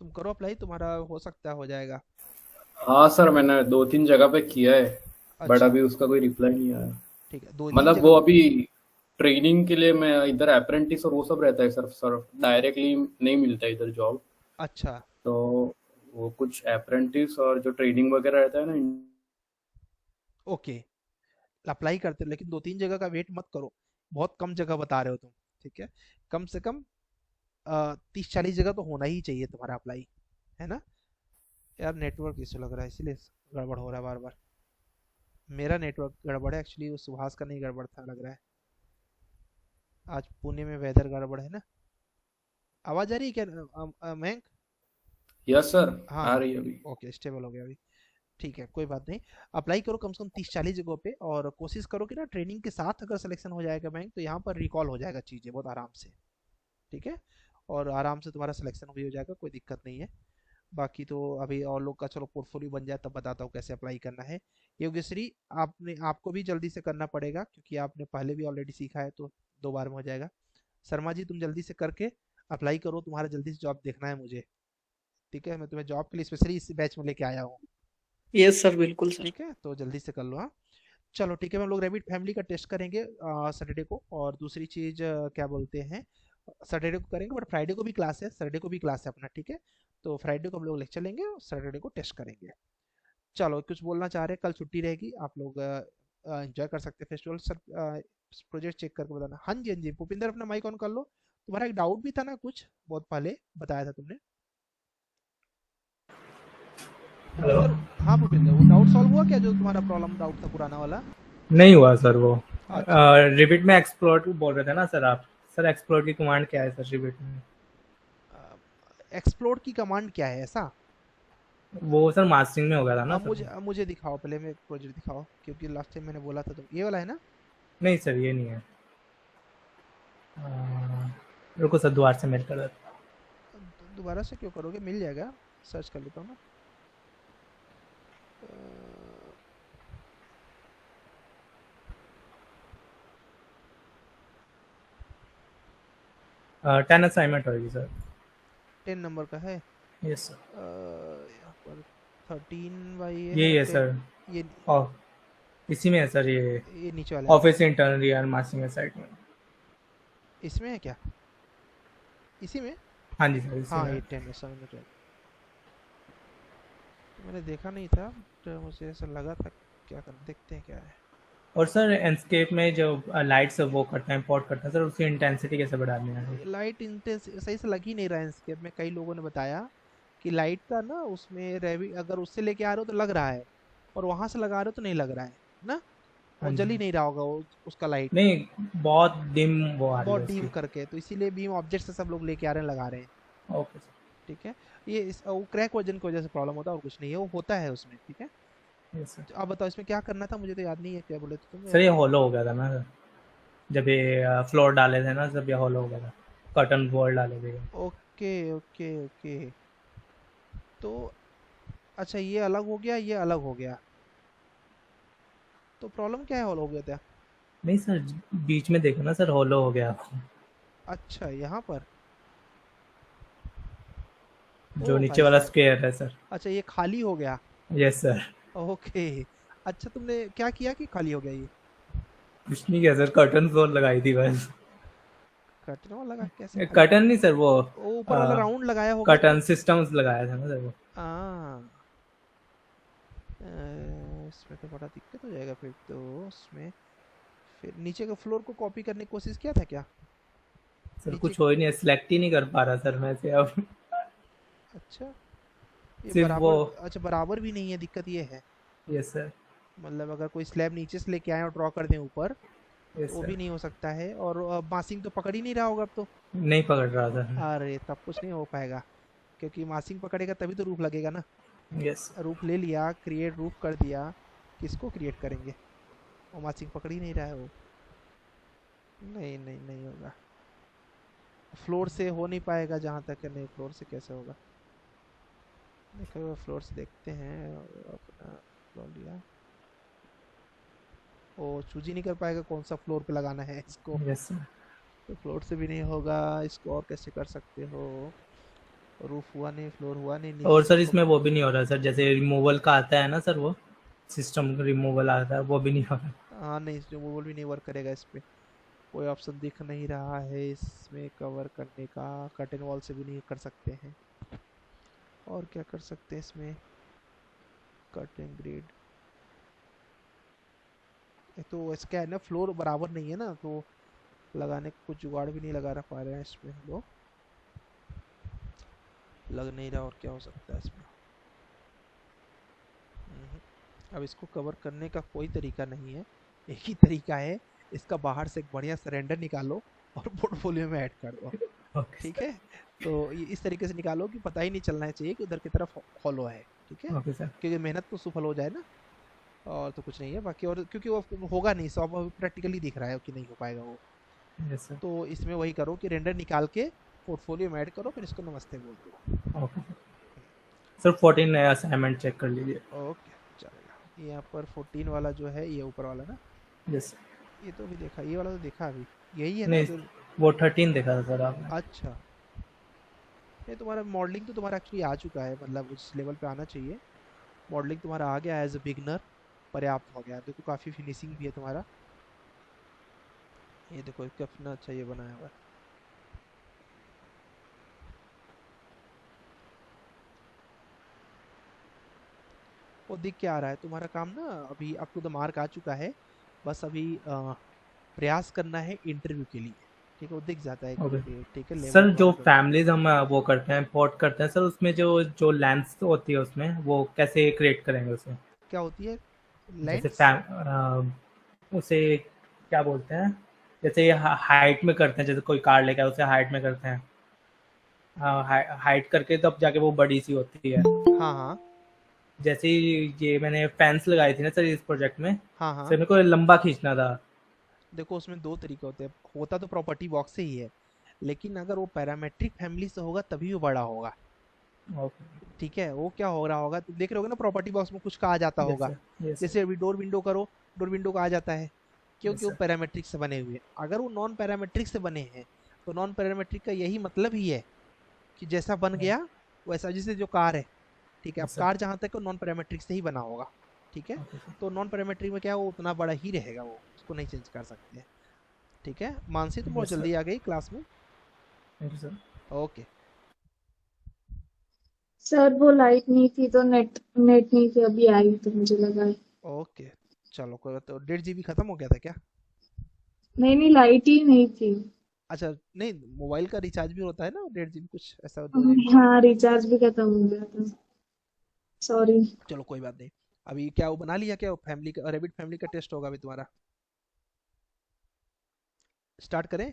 तुम करो अप्लाई, तुम्हारा हो सकता है हो जाएगा। हाँ सर, मैंने 2-3 जगह पे किया है, बट अच्छा अभी उसका कोई रिप्लाई नहीं आया। ठीक है, 2-3 मतलब जगह वो पे। अभी ट्रेनिंग के लिए मैं इधर अप्रेंटिस और वो सब रहता है सर डायरेक्टली नहीं मिलता है इधर जॉब। अच्छा तो वो कुछ अप्रेंटिस और जो ट्रेनिंग वगैरह रहता है ना। ओके, अप्लाई करते हो, लेकिन 2-3 जगह का वेट मत करो, बहुत कम जगह बता रहे हो तुम। ठीक है, कम से कम 30-40 जगह तो होना ही चाहिए तुम्हारा अप्लाई, है ना? यार नेटवर्क इशू लग रहा है, इसलिए गड़बड़ हो रहा है बार बार। मेरा नेटवर्क गड़बड़ है एक्चुअली, वो सुभाष का नहीं गड़बड़ था लग रहा है। आज पुणे में वेदर गड़बड़ है ना। आवाज आ रही है क्या मयंक? यस सर, हाँ आ हाँ, रही है अभी। ओके स्टेबल हो गया अभी। ठीक है, कोई बात नहीं। अप्लाई करो कम से कम 30-40 जगहों पे, और कोशिश करो कि ना ट्रेनिंग के साथ अगर सिलेक्शन हो जाएगा बैंक, तो यहाँ पर रिकॉल हो जाएगा चीज़ें बहुत आराम से। ठीक है, और आराम से तुम्हारा सिलेक्शन भी हो जाएगा, कोई दिक्कत नहीं है। बाकी तो अभी और लोग का चलो पोर्टफोलियो बन जाए तब बताता हूँ कैसे अप्लाई करना है। योगेश्वरी, आपको भी जल्दी से करना पड़ेगा, क्योंकि आपने पहले भी ऑलरेडी सीखा है, तो 2 बार में हो जाएगा। शर्मा जी तुम जल्दी से करके अप्लाई करो, तुम्हारा जल्दी से जॉब देखना है मुझे। ठीक है, मैं तुम्हें जॉब के लिए स्पेशली इस बैच में लेके आया हूँ। यस सर, बिल्कुल सर। ठीक है, तो जल्दी से कर लो। हाँ चलो ठीक है, हम लोग रैबिट फैमिली का टेस्ट करेंगे सैटरडे को। और दूसरी चीज़ क्या बोलते हैं, सैटरडे को करेंगे, बट फ्राइडे को भी क्लास है, सैटरडे को भी क्लास है अपना। ठीक है, तो फ्राइडे को हम लोग लेक्चर लेंगे और सैटरडे को टेस्ट करेंगे। चलो, कुछ बोलना चाह रहे हैं? कल छुट्टी रहेगी, आप लोग एंजॉय कर सकते हैं फेस्टिवल। सर प्रोजेक्ट चेक करके बताना। हाँ जी हाँ जी, भूपिंदर अपना माइक ऑन कर लो। तुम्हारा एक डाउट भी था ना, कुछ बहुत पहले बताया था तुमने। भूपिंदर, हाँ भूपिंदर, वो डाउट सॉल्व हुआ क्या, जो तुम्हारा प्रॉब्लम डाउट था पुराना वाला? नहीं हुआ सर वो। अच्छा रिविट में एक्सप्लोर बोल रहे थे ना सर आप। सर एक्सप्लोर की कमांड क्या है सर रिविट में? एक्सप्लोर की कमांड क्या है ऐसा? वो सर मास्टरिंग में हो गया था ना अब सर। मुझे दिखाओ पहले, मैं प्रोजेक्ट दिखाओ, क्योंकि लास्ट टाइम मैंने बोला था तो ये वाला है ना। नहीं सर, ये नहीं है। रुको सर, दोबारा से मेल कर देता हूं। दोबारा से क्यों करोगे, मिल जाएगा, सर्च कर लेता हूँ ना। टेन असाइनमेंट होगी सर। 10 नंबर का है। Yes sir. यहाँ पर 13 बाई यही है सर। ये इसी में है सर, ये नीचे वाला office internal ear marching site में। इसमें है क्या? इसी में? हाँ जी सर, हाँ ये 10 असाइनमेंट है। मैंने देखा नहीं था तो मुझे ऐसा लगा था, क्या कर देखते हैं क्या है। और सर एंडस्केप में जो लाइट्स वो करते हैं इंपोर्ट करते हैं सर, उसकी इंटेंसिटी कैसे बढ़ानी है? लाइट इंटेंस सही से लग ही नहीं रहा है इसके में। कई लोगों ने बताया कि लाइट का ना उसमें रेवी अगर उससे लेके आ रहे हो तो लग रहा है, और वहां से लगा रहे हो तो नहीं लग रहा है ना, हाँ वो जल जी। ही नहीं रहा होगा वो उसका लाइट, नहीं, बहुत डिम वो आ रही बहुत है डीम उसकी। करके, तो इसीलिए बीम ऑब्जेक्ट से सब लोग लेके आ रहे हैं, लगा रहे हैं। Okay sir. ठीक है, ये वो क्रैक वर्जन की वजह से प्रॉब्लम होता है और कुछ नहीं है, वो होता है उसमें। ठीक है, यस सर। तो आप बताओ इसमें क्या करना था, मुझे तो याद नहीं है क्या बोले थे तुम। सर ये हॉलो हो गया था ना सर, जब ये फ्लोर डाले थे ना, जब ये हॉलो हो गया था, कर्टन वॉल डाले थे। ओके ओके ओके, तो अच्छा ये अलग हो गया, ये अलग हो गया, तो प्रॉब्लम क्या है हॉल हो गया था? नहीं सर, बीच में देखो ना सर, हॉलो हो गया। अच्छा यहाँ पर, जो ओ नीचे भाई वाला साहब, स्क्वायर है सर। अच्छा ये खाली हो गया। Yes sir. ओके, अच्छा तुमने क्या किया कि खाली हो गया ये? कुछ नहीं किया सर, कर्टन वॉल लगाई थी बस। कर्टन वाला लगा कैसे खाली? कर्टन नहीं सर, वो ओ ऊपर वाला राउंड लगाया होगा तो। कर्टन सिस्टम्स लगाया था ना सर वो। हाँ, इसमें तो बड़ा दिक्कत हो जाएगा फिर तो। उसमें फिर नीचे के फ्लोर को कॉपी करने की कोशिश किया था क्या? सर नीचे कुछ हो ही नहीं, सिलेक्ट ही नहीं कर पा रहा सर मैं से अब। अच्छा, ये सिर्फ वो। बराबर, अच्छा बराबर भी नहीं है, दिक्कत ये है। Yes sir. मतलब अगर कोई स्लैब नीचे से लेके आए और ड्रॉ कर दें ऊपर, यस तो वो सर। भी नहीं हो सकता है। और मासिंग तो पकड़ ही नहीं रहा होगा अब तो। नहीं पकड़ रहा था। अरे तब कुछ नहीं हो पाएगा, क्योंकि मासिंग पकड़ेगा तभी तो रूफ लगेगा ना। यस। रूफ ले लिया, क्रिएट रूफ कर दिया, किसको क्रिएट करेंगे? वो मासिंग पकड़ ही नहीं रहा है वो। नहीं नहीं नहीं होगा, फ्लोर से हो नहीं पाएगा जहाँ तक है। नहीं, फ्लोर से कैसे होगा? देखो फ्लोर से देखते हैं, अपना फ्लोर लिया, वो चूज ही नहीं कर पाएगा कौन सा फ्लोर पे लगाना है इसको। Yes sir. तो फ्लोर से भी नहीं होगा, इसको और कैसे कर सकते हो? रूफ हुआ नहीं, फ्लोर हुआ नहीं, और नीचे सर इसको। इसमें वो भी नहीं हो रहा सर, जैसे रिमूवल का आता है ना सर, वो सिस्टम रिमूवल आता है, वो भी नहीं हो रहा। हाँ नहीं, इसमें वो भी नहीं वर्क करेगा। इस पे कोई ऑप्शन दिख नहीं रहा है इसमें कवर करने का। कर्टेन वॉल से भी नहीं कर सकते हैं, और क्या कर सकते हैं इसमें? कर्टेन ग्रिड, तो इसका है ना फ्लोर बराबर नहीं है ना, तो लगाने का कुछ जुगाड़ भी नहीं लगा रहा पा रहे हैं इसमें हम लोग। लग नहीं रहा, और क्या हो सकता है इसमें? अब इसको कवर करने का कोई तरीका नहीं है, एक ही तरीका है, इसका बाहर से एक बढ़िया सरेंडर निकालो और पोर्टफोलियो में ऐड कर दो। ठीक है, तो ये इस तरीके से निकालो कि पता ही नहीं चलना चाहिए कि उधर की तरफ फॉलो है। ठीक है, ओके सर। क्योंकि मेहनत तो सुफल हो जाए ना, और तो कुछ नहीं है बाकी। और क्योंकि वो होगा नहीं, सब प्रैक्टिकली दिख रहा है कि नहीं हो पाएगा वो। Yes sir. तो इसमें वही करो कि रेंडर निकाल के पोर्टफोलियो में ऐड करो, फिर इसको नमस्ते बोल दो। Okay sir. 14 नया असाइनमेंट चेक कर लीजिए। ओके चलेगा। यहाँ पर 14 वाला जो है, ये ऊपर वाला ना? यस। ये तो अभी देखा, ये वाला तो देखा अभी, यही है ना नहीं, जो? वो 13 देखा था सर आपने। अच्छा, ये तुम्हारा मॉडलिंग तो तुम्हारा एक्चुअली आ चुका है, मतलब उस लेवल पे आना चाहिए। मॉडलिंग तुम्हारा आ गया एज अ बिगनर, पर्याप्त हो गया। देखो काफ़ी फिनिशिंग भी है तुम्हारा। ये देखो कितना अच्छा ये बनाया हुआ है। वो दिख क्या आ रहा है तुम्हारा काम ना, अभी अप टू द मार्क आ चुका है। बस अभी प्रयास करना है इंटरव्यू के लिए। ठीक है, वो दिख जाता है ओके कि ठीक है लेवल सर, जो तुम्हारा। फैमिलीज हम वो करते हैं, पोर्ट करते हैं सर, उसमें जो जो लेंस होती है उसमें वो कैसे क्रिएट करेंगे उसे? क्या होती है जैसे लेंस? उसे क्या बोलते हैं? जैसे हाइट में करते हैं, जैसे कोई कार लेकर उसे हाइट में करते हैं, हाइट करके तब जाके वो बड़ी सी होती है। हाँ हाँ जैसे ये मैंने फेंस लगाई थी ना सर इस प्रोजेक्ट में, हाँ हाँ। सर मेरे को लंबा खींचना था। देखो उसमें दो तरीके होते हैं, होता तो प्रॉपर्टी बॉक्स से ही है, लेकिन अगर वो पैरामेट्रिक फैमिली से होगा तभी वो बड़ा होगा। ओके। ठीक है, वो क्या हो रहा होगा तो देख रहे होगे ना, प्रॉपर्टी बॉक्स में कुछ का आ जाता यस होगा। सर। यस जैसे अभी डोर विंडो करो, डोर विंडो का आ जाता है, क्योंकि वो सर। पैरामेट्रिक से बने हुए हैं। अगर वो नॉन पैरामेट्रिक से बने हैं, तो नॉन पैरामेट्रिक का यही मतलब ही है कि जैसा बन गया वैसा। जैसे जो कार है, ठीक है, अब यस सर। कार जहाँ तक नॉन पैरामेट्रिक से ही बना होगा। ठीक है, ओके सर। तो नॉन पैरामेट्रिक में क्या है, वो उतना बड़ा ही रहेगा, वो उसको नहीं चेंज कर सकते। ठीक है, मानसी तुम बहुत यस सर। जल्दी आ गई क्लास में। Thank you sir. Okay, sir वो लाइट नहीं थी तो नेट नेट नहीं थी, अभी आई तो मुझे लगा है। ओके चलो कोई बात, तो 1.5 GB खत्म हो गया था क्या? नहीं नहीं, लाइट ही नहीं थी। अच्छा नहीं, मोबाइल का रिचार्ज भी होता है ना 1.5 GB, कुछ ऐसा 2 GB। हाँ, रिचार्ज भी खत्म हो गया था। सॉरी। चलो कोई बात नहीं। अभी क्या वो बना लिया, क्या फैमिली का, रैबिट फैमिली का टेस्ट होगा अभी तुम्हारा? स्टार्ट करें?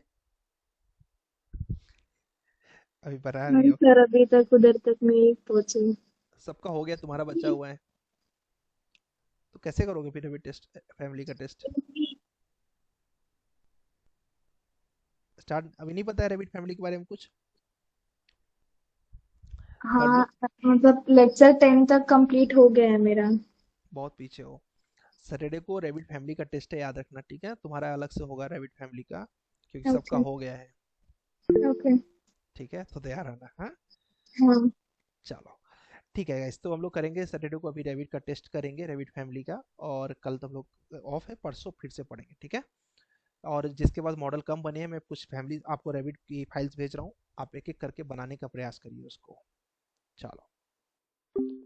अभी बना रही नहीं हो? सर, अभी तक उधर तक नहीं पहुंचे। सबका हो गया, तुम्हारा बचा हुआ है, तो कैसे करोगे फिर रैबिट टेस्ट, फैमिली का टेस्ट? स्टार्ट अभी नहीं पता है रैबिट फैमिली के बारे में कुछ? कर लो। हाँ, मतलब लेक्चर 10 तक कंप्लीट हो गया है मेरा। बहुत पीछे हो। सैटरडे को रैबिट फैमिली का टेस्ट है, याद रखना, ठीक है? तुम्हारा अलग से होगा रैबिट फैमिली का, क्योंकि सबका ओके। हो गया है। ओके। ठीक है, तो तैयार रहना। हाँ हाँ। चलो ठीक है गाइस, तो हम लोग करेंगे सैटरडे को, अभी रैबिट का टेस्ट करेंगे, रैबिट फैमिली का, और कल तो हम लोग ऑफ है, परसों फिर से पढ़ेंगे, ठीक है? और जिसके पास मॉडल कम बने हैं, मैं कुछ फैमिली आपको रैबिट की फाइल्स भेज रहा हूँ, आप एक एक करके बनाने का प्रयास करिए उसको। चलो।